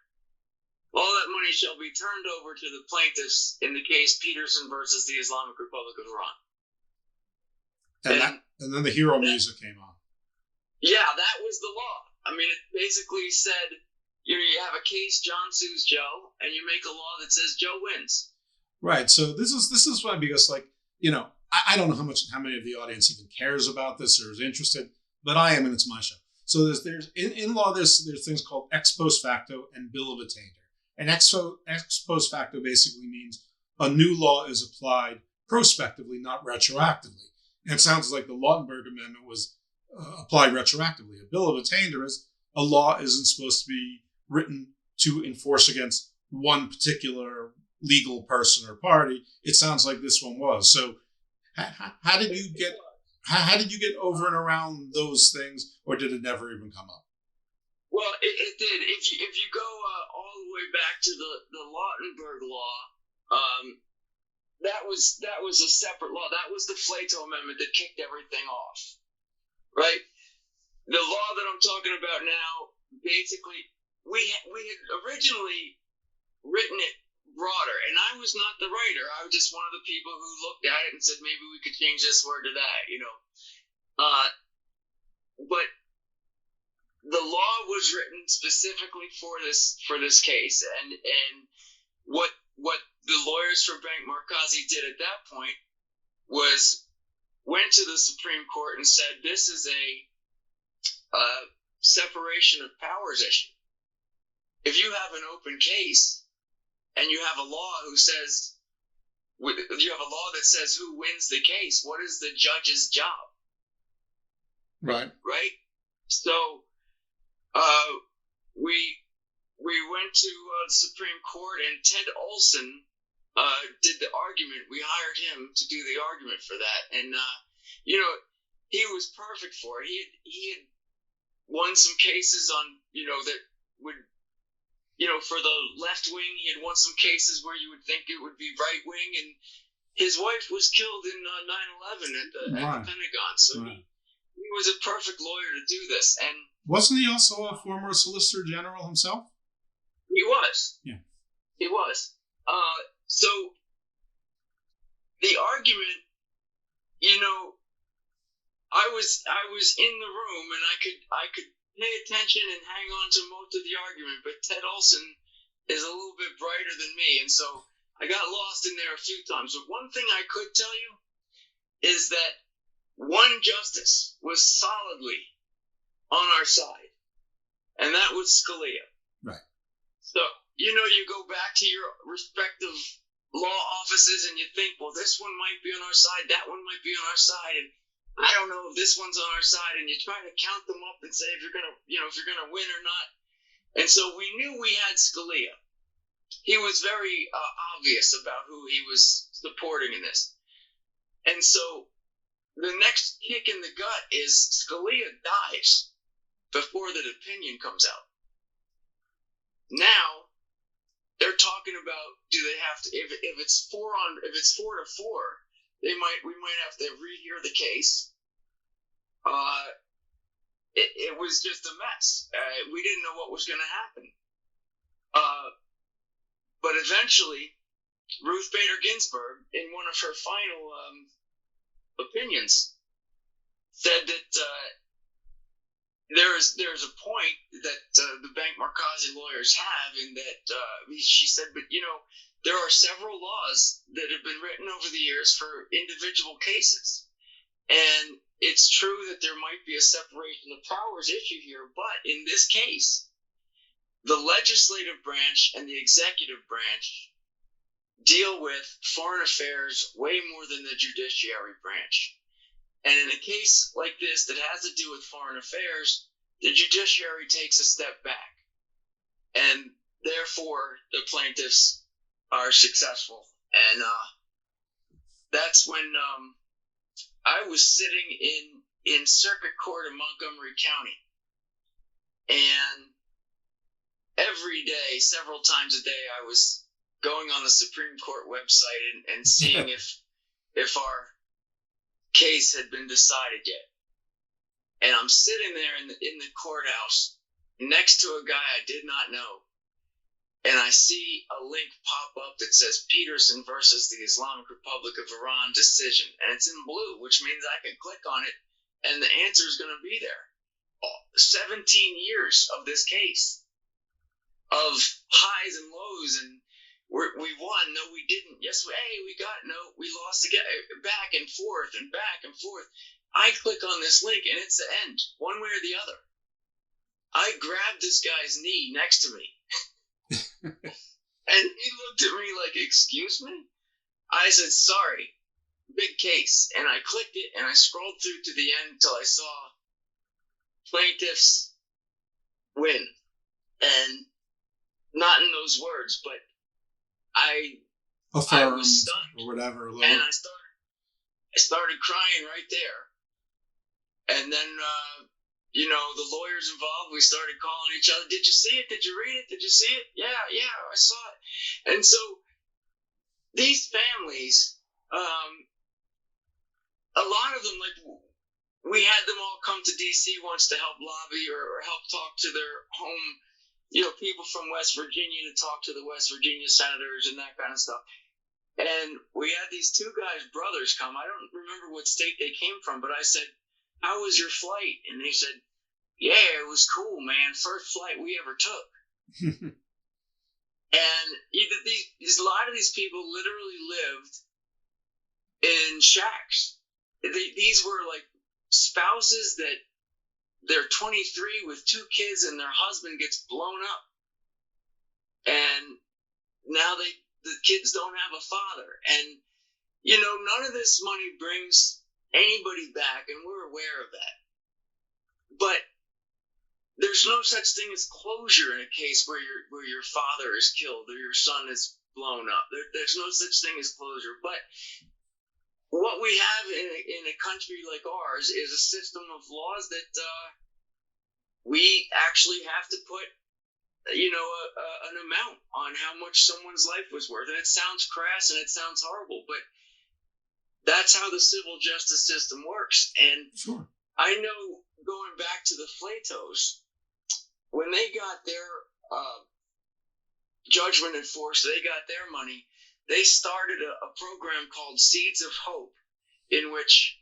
All that money shall be turned over to the plaintiffs in the case Peterson versus the Islamic Republic of Iran. And then the hero music came on. Yeah, that was the law. I mean, it basically said, you have a case, John sues Joe, and you make a law that says Joe wins. Right. So this is why, because I don't know how many of the audience even cares about this or is interested, but I am, and it's my show. So there's in law there's things called ex post facto and bill of attainder. And ex post facto basically means a new law is applied prospectively, not retroactively. And it sounds like the Lautenberg Amendment was applied retroactively. A bill of attainder is a law isn't supposed to be written to enforce against one particular legal person or party. It sounds like this one was. So how did you get over and around those things, or did it never even come up? Well, it did. If you go all the way back to the Lautenberg law, that was a separate law. That was the Flato Amendment that kicked everything off, right? The law that I'm talking about now, basically, we had originally written it broader, and I was not the writer. I was just one of the people who looked at it and said maybe we could change this word to that, But the law was written specifically for this case, and what the lawyers for Bank Markazi did at that point was went to the Supreme Court and said this is a separation of powers issue. If you have an open case and you have a law that says who wins the case, what is the judge's job? Right. So we went to the Supreme Court, and Ted Olson did the argument. We hired him to do the argument for that, and he was perfect for it. He had won some cases on that would for the left wing. He had won some cases where you would think it would be right wing, and his wife was killed in 9/11 at the Pentagon. So he was a perfect lawyer to do this. And wasn't he also a former Solicitor General himself? He was. Yeah. He was. So the argument, I was in the room and I could pay attention and hang on to most of the argument, but Ted Olson is a little bit brighter than me, and so I got lost in there a few times. But one thing I could tell you is that one justice was solidly on our side, and that was Scalia. Right. So, you go back to your respective law offices and you think, well, this one might be on our side, that one might be on our side, and I don't know if this one's on our side, and you try to count them up and say if you're gonna win or not. And so we knew we had Scalia. He was very obvious about who he was supporting in this. And so the next kick in the gut is Scalia dies before the opinion comes out. Now they're talking about, do they have to, if it's 4-4, we might have to rehear the case. It was just a mess. We didn't know what was going to happen. But eventually, Ruth Bader Ginsburg, in one of her final opinions, said that there's a point that the Bank Markazi lawyers have, in that she said, but there are several laws that have been written over the years for individual cases, and it's true that there might be a separation of powers issue here, but in this case, the legislative branch and the executive branch deal with foreign affairs way more than the judiciary branch. And in a case like this that has to do with foreign affairs, the judiciary takes a step back. And therefore the plaintiffs are successful. And that's when I was sitting in circuit court in Montgomery County, and every day, several times a day, I was going on the Supreme Court website and seeing if our case had been decided yet. And I'm sitting there in the courthouse next to a guy I did not know, and I see a link pop up that says Peterson versus the Islamic Republic of Iran decision, and it's in blue, which means I can click on it, and the answer is going to be there. 17 years of this case, of highs and lows, and we won, no, we didn't. Yes, we got, no, we lost again, back and forth and back and forth. I click on this link, and it's the end, one way or the other. I grabbed this guy's knee next to me. And he looked at me like, excuse me? I said, sorry, big case. And I clicked it, and I scrolled through to the end until I saw plaintiffs win. And not in those words, but I was stunned. Or whatever. And I started crying right there. And then the lawyers involved, we started calling each other. Did you see it? Did you read it? Did you see it? Yeah, I saw it. And so these families, a lot of them, like, we had them all come to D.C. once to help lobby or help talk to their home, people from West Virginia to talk to the West Virginia senators and that kind of stuff. And we had these two guys, brothers, come. I don't remember what state they came from, but I said, how was your flight? And they said, yeah, it was cool, man. First flight we ever took. And a lot of these people literally lived in shacks. These were like spouses that they're 23 with 2 kids and their husband gets blown up. And now the kids don't have a father. And, none of this money brings anybody back, and we're aware of that. But there's no such thing as closure in a case where your father is killed or your son is blown up. There's no such thing as closure. But what we have in a country like ours is a system of laws that we actually have to put, an amount on how much someone's life was worth. And it sounds crass and it sounds horrible, but that's how the civil justice system works. And sure. I know, going back to the Flatos, when they got their judgment enforced, they got their money, they started a program called Seeds of Hope, in which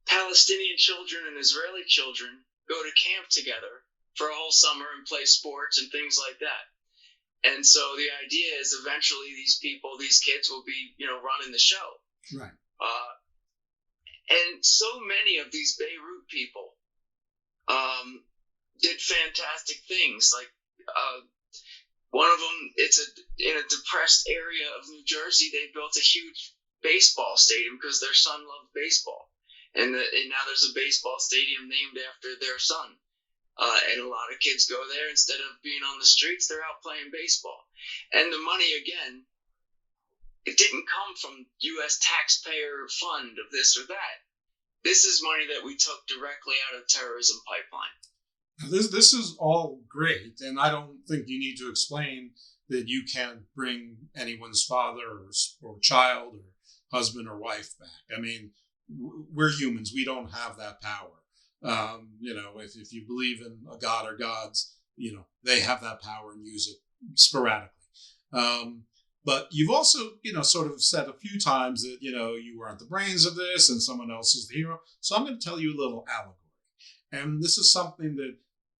Palestinian children and Israeli children go to camp together for a whole summer and play sports and things like that. And so the idea is eventually these kids will be, running the show. Right. And so many of these Beirut people did fantastic things. Like one of them, in a depressed area of New Jersey, they built a huge baseball stadium because their son loved baseball. And now there's a baseball stadium named after their son. And a lot of kids go there. Instead of being on the streets, they're out playing baseball. And the money, again, it didn't come from U.S. taxpayer fund of this or that. This is money that we took directly out of terrorism pipeline. This is all great, and I don't think you need to explain that you can't bring anyone's father or child or husband or wife back. I mean, we're humans. We don't have that power. If you believe in a god or gods, they have that power and use it sporadically. But you've also, sort of said a few times that, you weren't the brains of this and someone else is the hero. So I'm going to tell you a little allegory. And this is something that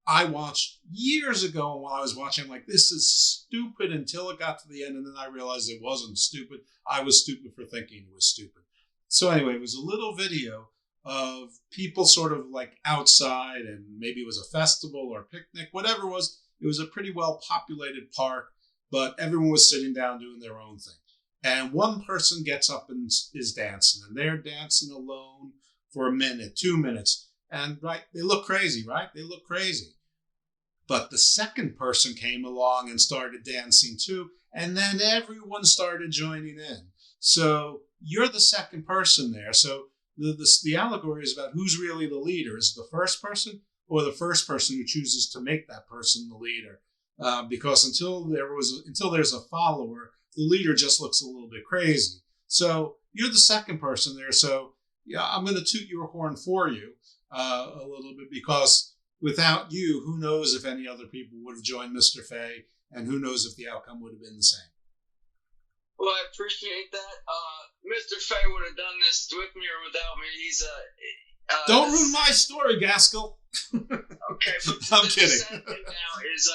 I watched years ago. And while I was watching, I'm like, this is stupid until it got to the end. And then I realized it wasn't stupid. I was stupid for thinking it was stupid. So anyway, it was a little video of people sort of like outside, and maybe it was a festival or a picnic, whatever it was. It was a pretty well populated park, but everyone was sitting down doing their own thing. And one person gets up and is dancing, and they're dancing alone for a minute, 2 minutes. And right, they look crazy, right? They look crazy. But the second person came along and started dancing too, and then everyone started joining in. So you're the second person there. So the allegory is about who's really the leader. Is it the first person or the first person who chooses to make that person the leader? Because until there's a follower, the leader just looks a little bit crazy. So you're the second person there. So yeah, I'm going to toot your horn for you a little bit, because without you, who knows if any other people would have joined Mr. Fay, and who knows if the outcome would have been the same. Well, I appreciate that. Mr. Fay would have done this with me or without me. He's don't ruin my story, Gaskell. Okay, but I'm kidding. The sad thing now is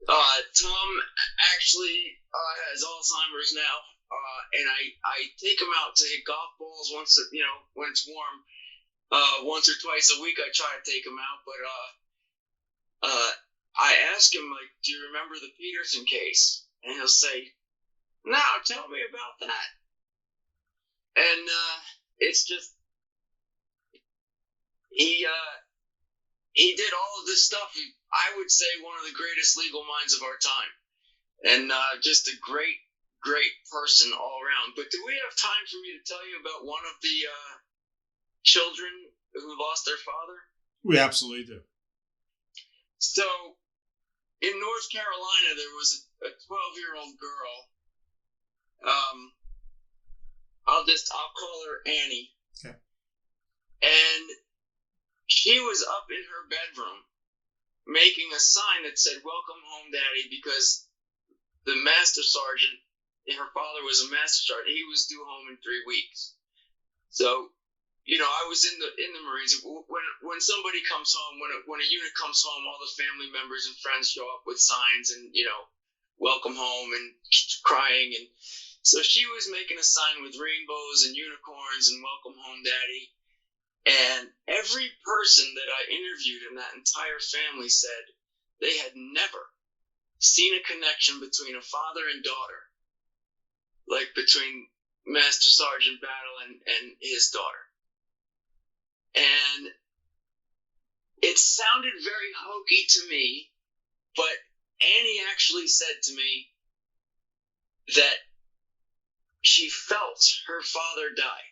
Tom actually has Alzheimer's now, and I take him out to hit golf balls once, when it's warm. Once or twice a week, I try to take him out, but I ask him, like, do you remember the Peterson case? And he'll say, no, tell me about that. And it's just, he did all of this stuff. I would say one of the greatest legal minds of our time, and just a great, great person all around. But do we have time for me to tell you about one of the children who lost their father? We absolutely do. So, in North Carolina, there was a 12-year-old girl. I'll call her Annie. Okay. And she was up in her bedroom making a sign that said, "Welcome home, Daddy," because the master sergeant, her father was a master sergeant, he was due home in 3 weeks. So, I was in the Marines. When somebody comes home, when a unit comes home, all the family members and friends show up with signs and, welcome home and crying. And so she was making a sign with rainbows and unicorns and welcome home, Daddy. And every person that I interviewed in that entire family said they had never seen a connection between a father and daughter, like between Master Sergeant Battle and his daughter. And it sounded very hokey to me, but Annie actually said to me that she felt her father die.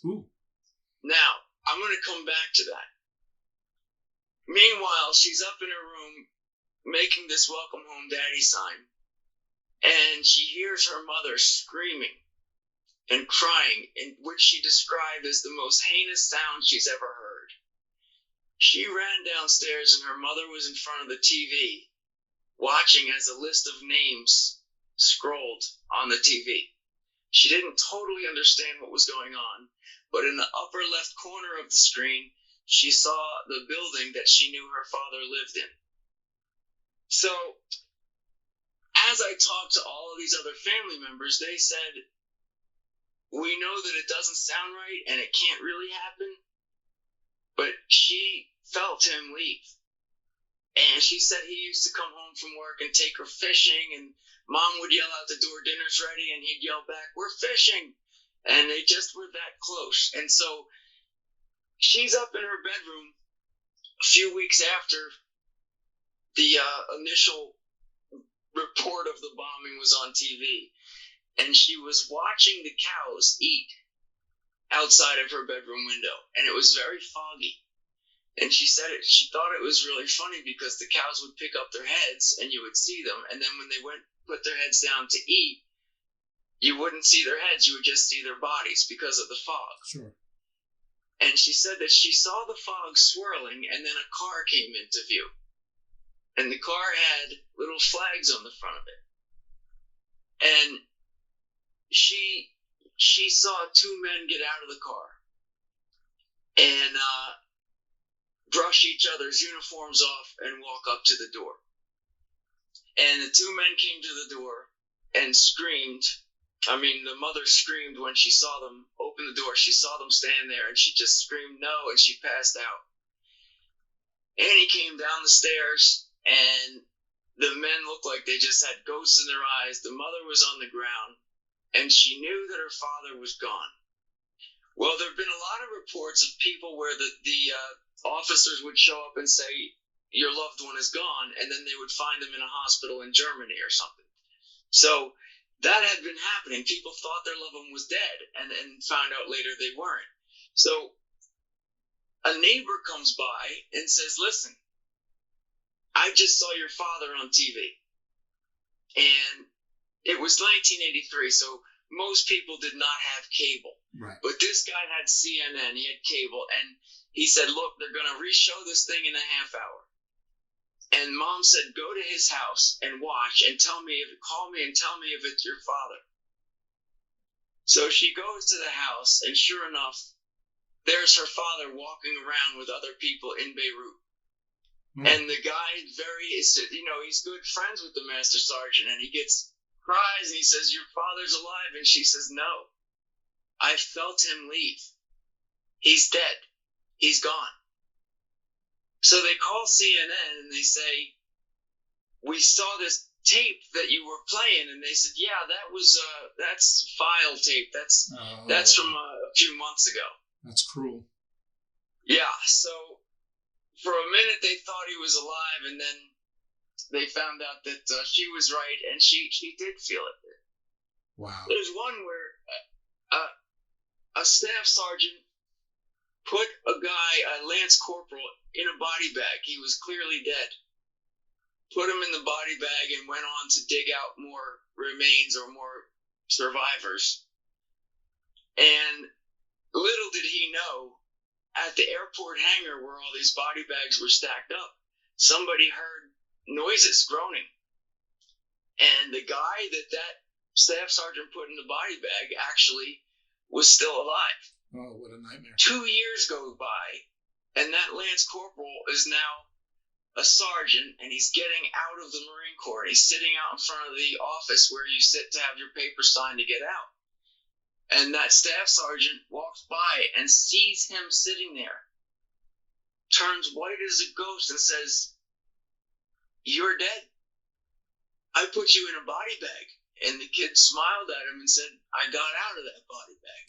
Ooh. Now, I'm going to come back to that. Meanwhile, she's up in her room making this welcome home daddy sign, and she hears her mother screaming and crying, in which she described as the most heinous sound she's ever heard. She ran downstairs, and her mother was in front of the TV, watching as a list of names scrolled on the TV. She didn't totally understand what was going on, but in the upper left corner of the screen, she saw the building that she knew her father lived in. So, as I talked to all of these other family members, they said, we know that it doesn't sound right and it can't really happen, but she felt him leave. And she said he used to come home from work and take her fishing, and Mom would yell out the door, "Dinner's ready," and he'd yell back, "We're fishing." And they just were that close. And so she's up in her bedroom a few weeks after the initial report of the bombing was on TV, and she was watching the cows eat outside of her bedroom window, and it was very foggy. And she said she thought it was really funny because the cows would pick up their heads and you would see them, and then when they put their heads down to eat, you wouldn't see their heads, you would just see their bodies because of the fog. Sure. And she said that she saw the fog swirling, and then a car came into view. And the car had little flags on the front of it. And she saw two men get out of the car and brush each other's uniforms off and walk up to the door. And the two men came to the door and screamed. I mean, the mother screamed when she saw them open the door. She saw them stand there, and she just screamed no, and she passed out. Annie came down the stairs, and the men looked like they just had ghosts in their eyes. The mother was on the ground, and she knew that her father was gone. Well, there have been a lot of reports of people where the officers would show up and say, your loved one is gone, and then they would find them in a hospital in Germany or something. So that had been happening. People thought their loved one was dead, and found out later they weren't. So a neighbor comes by and says, listen, I just saw your father on TV. And it was 1983, so most people did not have cable. Right. But this guy had CNN, he had cable, and he said, look, they're going to re-show this thing in a half hour. And Mom said, go to his house and watch and call me and tell me if it's your father. So she goes to the house, and sure enough, there's her father walking around with other people in Beirut. And the guy he's good friends with the master sergeant, and he cries and he says, your father's alive. And she says, no, I felt him leave. He's dead. He's gone. So they call CNN and they say, we saw this tape that you were playing. And they said, yeah, that's file tape. That's from a few months ago. That's cruel. Yeah. So for a minute they thought he was alive, and then they found out that she was right, and she did feel it. Wow. There's one where a staff sergeant put a Lance Corporal, in a body bag. He was clearly dead. Put him in the body bag and went on to dig out more remains or more survivors. And little did he know, at the airport hangar where all these body bags were stacked up, somebody heard noises, groaning. And the guy that staff sergeant put in the body bag actually was still alive. Oh, what a nightmare. 2 years go by, and that Lance Corporal is now a sergeant, and he's getting out of the Marine Corps. He's sitting out in front of the office where you sit to have your papers signed to get out. And that staff sergeant walks by and sees him sitting there, turns white as a ghost and says, you're dead. I put you in a body bag. And the kid smiled at him and said, I got out of that body bag.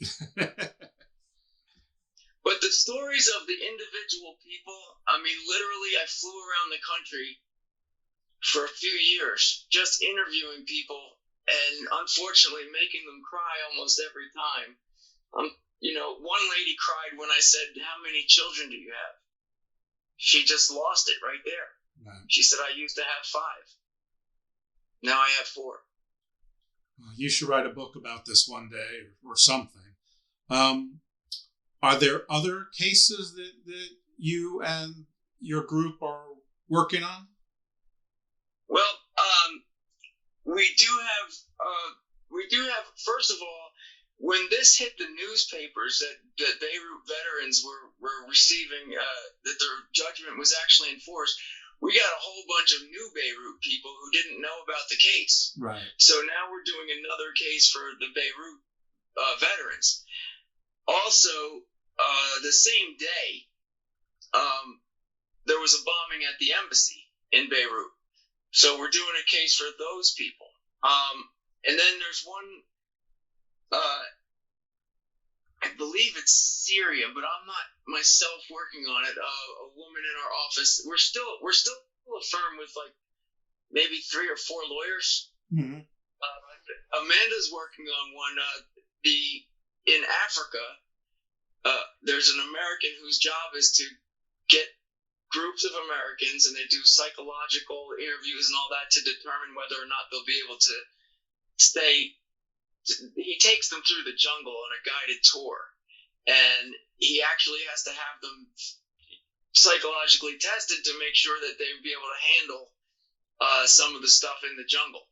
But the stories of the individual people, I mean, literally, I flew around the country for a few years just interviewing people, and unfortunately making them cry almost every time. One lady cried when I said, how many children do you have? She just lost it right there. Right. She said, I used to have 5. Now I have 4. Well, you should write a book about this one day or something. Are there other cases that you and your group are working on? Well, we do have, first of all, when this hit the newspapers that Beirut veterans were receiving, that their judgment was actually enforced, we got a whole bunch of new Beirut people who didn't know about the case. Right. So now we're doing another case for the Beirut veterans. Also, the same day, there was a bombing at the embassy in Beirut. So we're doing a case for those people. And then there's one, I believe it's Syria, but I'm not myself working on it. A woman in our office. We're still a firm with like maybe 3 or 4 lawyers. Mm-hmm. Amanda's working on one. In Africa, there's an American whose job is to get groups of Americans, and they do psychological interviews and all that to determine whether or not they'll be able to stay. He takes them through the jungle on a guided tour, and he actually has to have them psychologically tested to make sure that they would be able to handle some of the stuff in the jungle.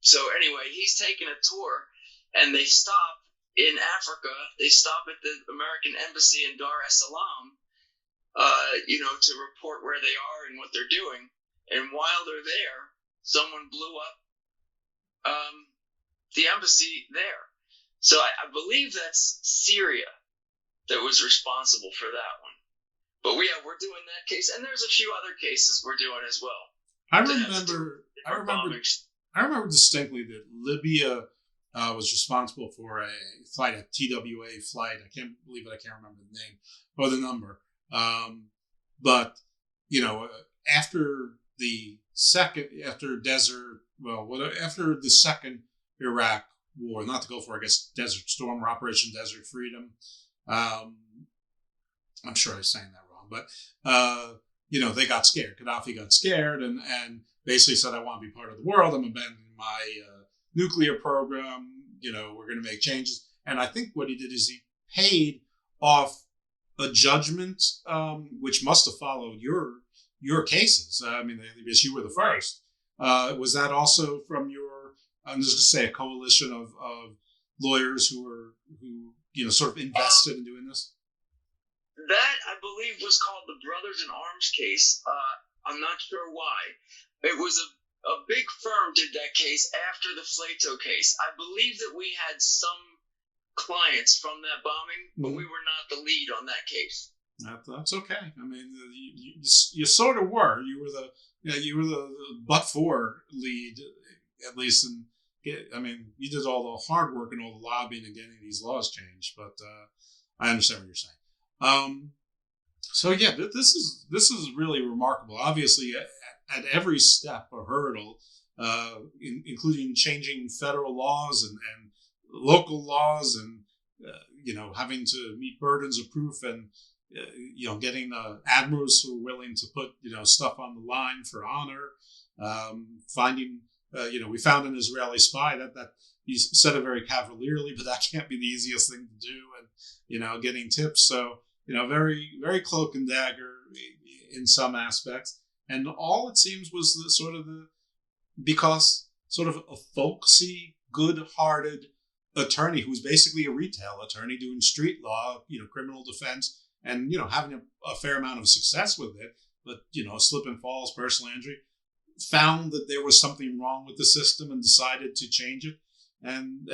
So anyway, he's taking a tour, and they stop in Africa. They stop at the American embassy in Dar es Salaam, to report where they are and what they're doing. And while they're there, someone blew up the embassy there. So I believe that's Syria that was responsible for that one. But we're doing that case, and there's a few other cases we're doing as well. I remember distinctly that Libya was responsible for a flight, a TWA flight. I can't believe it. I can't remember the name or the number. But after the second, after Desert, well, after the second Iraq War, not to go for, I guess, Desert Storm or Operation Desert Freedom. I'm sure I'm saying that wrong, but they got scared. Gaddafi got scared and basically said, "I want to be part of the world. I'm abandoning my nuclear program. We're going to make changes." And I think what he did is he paid off a judgment, which must have followed your cases. Because you were the first. Was that also from your? I'm just going to say a coalition of lawyers who sort of invested in doing this. That, I believe, was called the Brothers in Arms case. I'm not sure why. It was a big firm did that case after the Flato case. I believe that we had some clients from that bombing, but we were not the lead on that case. That's okay. I mean, you sort of were. You were the but for lead, at least. And you did all the hard work and all the lobbying and getting these laws changed. But I understand what you're saying. So yeah, this is really remarkable. Obviously, at every step a hurdle, including changing federal laws and local laws, and having to meet burdens of proof, and getting admirals who are willing to put stuff on the line for honor. Finding we found an Israeli spy that he said it very cavalierly, but that can't be the easiest thing to do, and getting tips. So very, very cloak and dagger in some aspects. And all it seems was because a folksy, good-hearted attorney who was basically a retail attorney doing street law, criminal defense, and, having a fair amount of success with it, but, slip and falls, personal injury, found that there was something wrong with the system and decided to change it, and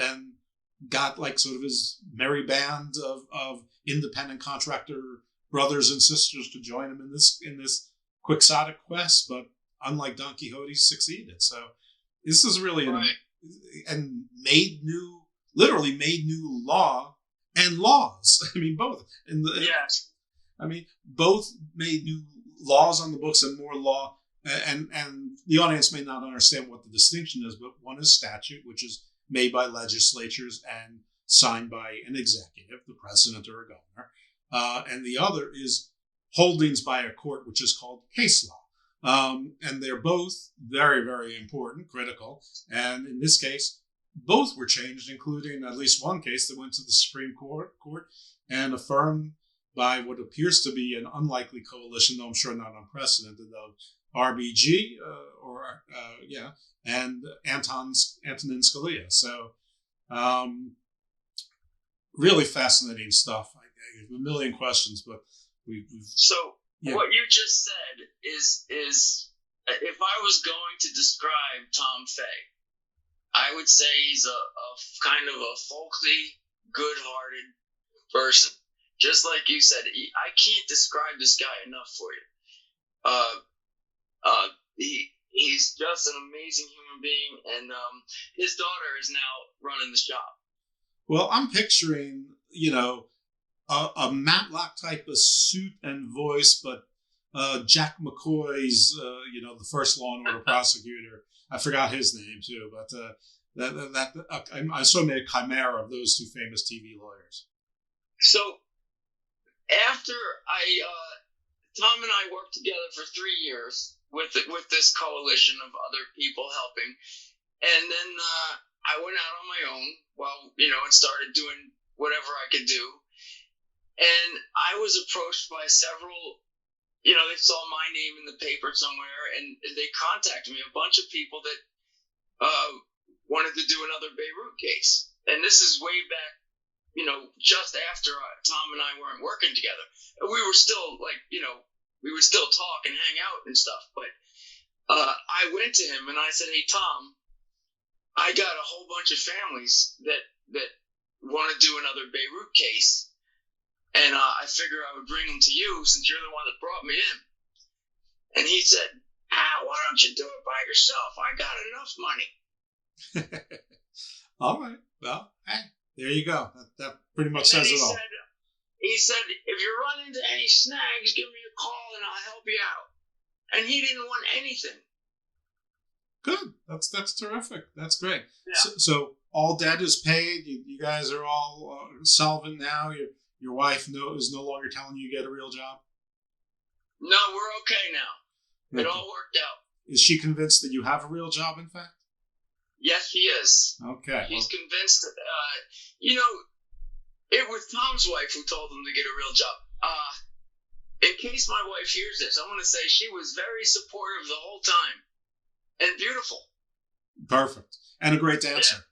got his merry band of independent contractor brothers and sisters to join him in this quixotic quest. But unlike Don Quixote, succeeded. So this is really and literally made new law and laws. Both. Yes. Both made new laws on the books and more law. And the audience may not understand what the distinction is, but one is statute, which is made by legislatures and signed by an executive, the president or a governor. And the other is holdings by a court, which is called case law. And they're both very, very important, critical. And in this case, both were changed, including at least one case that went to the Supreme Court and affirmed by what appears to be an unlikely coalition, though I'm sure not unprecedented, of RBG and Antonin Scalia. So really fascinating stuff. I have a million questions, but what you just said is if I was going to describe Tom Fay, I would say he's a kind of a folksy, good-hearted person. Just like you said, I can't describe this guy enough for you. He's just an amazing human being, and his daughter is now running the shop. Well, I'm picturing, a Matlock type of suit and voice, but Jack McCoy's, the first Law and Order prosecutor. I forgot his name too, but I sort of made a chimera of those two famous TV lawyers. So after Tom and I worked together for 3 years with this coalition of other people helping, and then I went out on my own, and started doing whatever I could do. And I was approached by several, they saw my name in the paper somewhere, and they contacted me, a bunch of people that wanted to do another Beirut case. And this is way back, just after Tom and I weren't working together. We were still we would still talk and hang out and stuff. But I went to him and I said, "Hey, Tom, I got a whole bunch of families that want to do another Beirut case. And I figure I would bring them to you since you're the one that brought me in." And he said, "Why don't you do it by yourself? I got enough money." All right. Well, hey, there you go. That pretty much says it all. He said, "If you run into any snags, give me a call and I'll help you out." and he didn't want anything. Good. That's terrific. That's great. Yeah. So all debt is paid. You guys are all solvent now. Your wife is no longer telling you get a real job? No, we're okay now. Okay. It all worked out. Is she convinced that you have a real job, in fact? Yes, he is. Okay. He's convinced. It was Tom's wife who told him to get a real job. In case my wife hears this, I want to say she was very supportive the whole time. And beautiful. Perfect. And a great dancer. Yeah.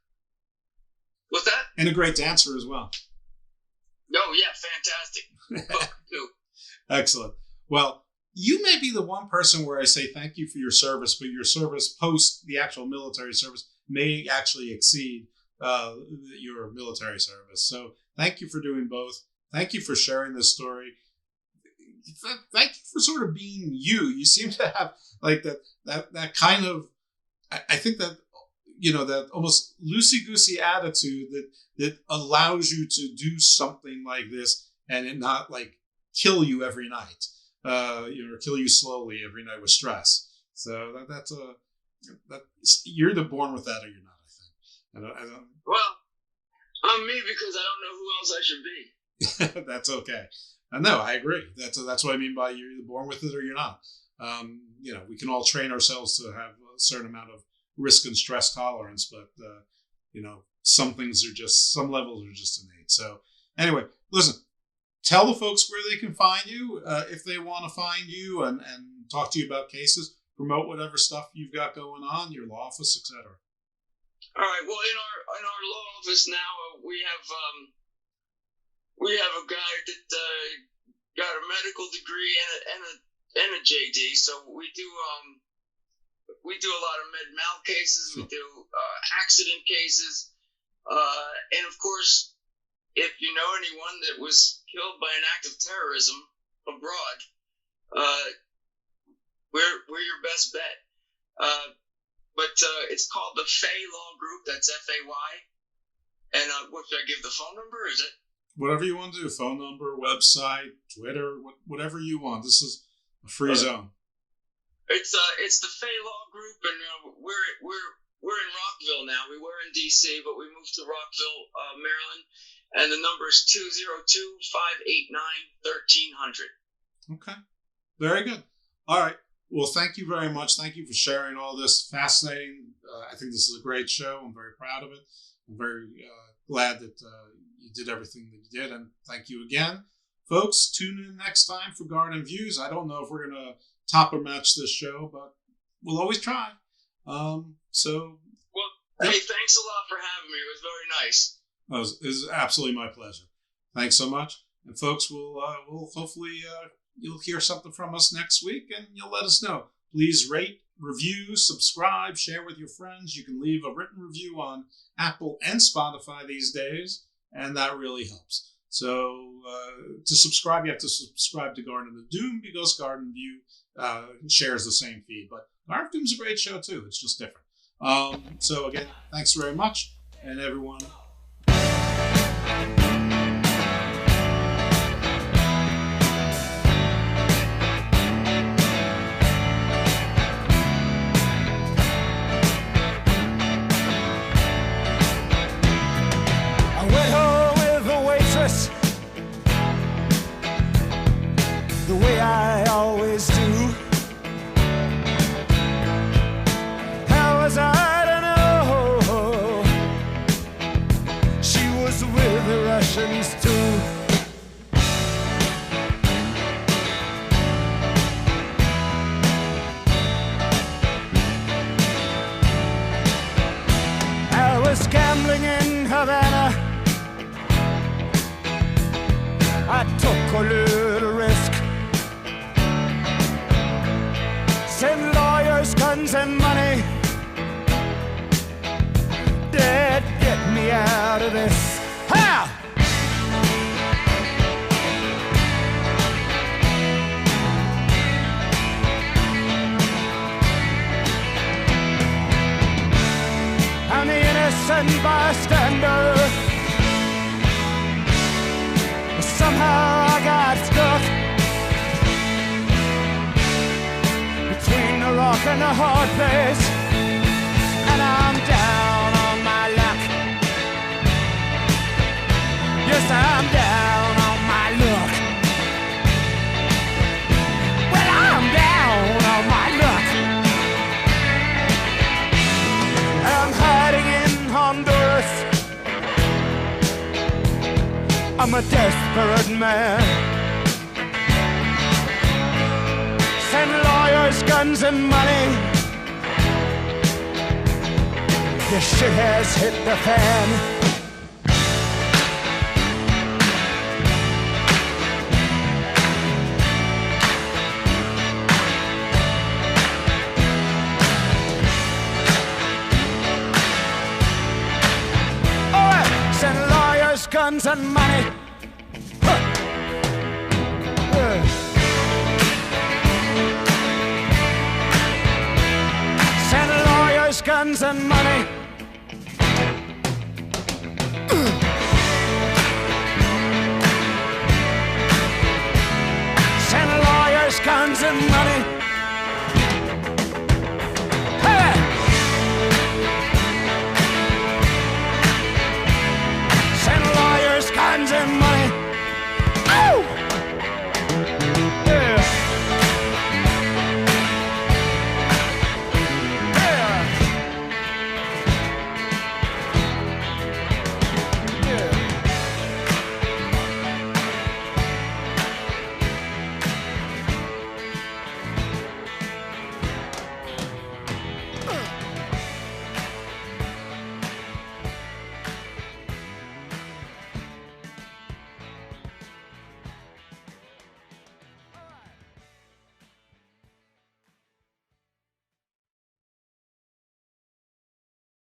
What's that? And a great dancer as well. Oh, yeah, fantastic. Both, too. Excellent. Well, you may be the one person where I say thank you for your service, but your service post the actual military service may actually exceed your military service. So thank you for doing both. Thank you for sharing this story. Thank you for sort of being you. You seem to have like that kind of, I think that, that almost loosey-goosey attitude that allows you to do something like this and it not like kill you every night, or kill you slowly every night with stress. So that's you're either born with that or you're not, I think. Well, I'm me because I don't know who else I should be. That's okay. No, I agree. That's what I mean by you're either born with it or you're not. We can all train ourselves to have a certain amount of risk and stress tolerance, but some levels are just innate. So anyway, listen, tell the folks where they can find you if they want to find you and talk to you about cases, promote whatever stuff you've got going on, your law office, etc. All right. Well, in our law office now, we have a guy that got a medical degree and a JD. So we do a lot of med mal cases. Sure. We do accident cases, and of course, if you know anyone that was killed by an act of terrorism abroad, we're your best bet. But it's called the Fay Law Group. That's FAY. And what should I give the phone number? Is it? Whatever you want to do. Phone number, website, Twitter, whatever you want. This is a free zone. It's the Fay Law Group, and we're in Rockville now. We were in D.C., but we moved to Rockville, Maryland, and the number is 202-589-1300. Okay, very good. All right. Well, thank you very much. Thank you for sharing all this. Fascinating. I think this is a great show. I'm very proud of it. I'm very glad that you did everything that you did, and thank you again. Folks, tune in next time for Garden Views. I don't know if we're going to top or match this show, but we'll always try. Well, hey, thanks a lot for having me. It was very nice. It was absolutely my pleasure. Thanks so much. And folks, we'll hopefully you'll hear something from us next week, and you'll let us know. Please rate, review, subscribe, share with your friends. You can leave a written review on Apple and Spotify these days, and that really helps. So to subscribe, you have to subscribe to Garden of Doom because Garden View shares the same feed. But Garden of Doom's a great show too. It's just different. So again, thanks very much, and everyone. The way I always do. How was I to know she was with the Russians too? I was gambling in Havana. I took a little risk. Send lawyers, guns, and money. Dad, get me out of this. Ha! I'm the innocent bystander. Somehow I got stuck rock and a hard place, and I'm down on my luck. Yes, I'm down on my luck. Well, I'm down on my luck. I'm hiding in Honduras. I'm a desperate man. Send lawyers, guns, and money. This shit has hit the fan. All right, send lawyers, guns, and money.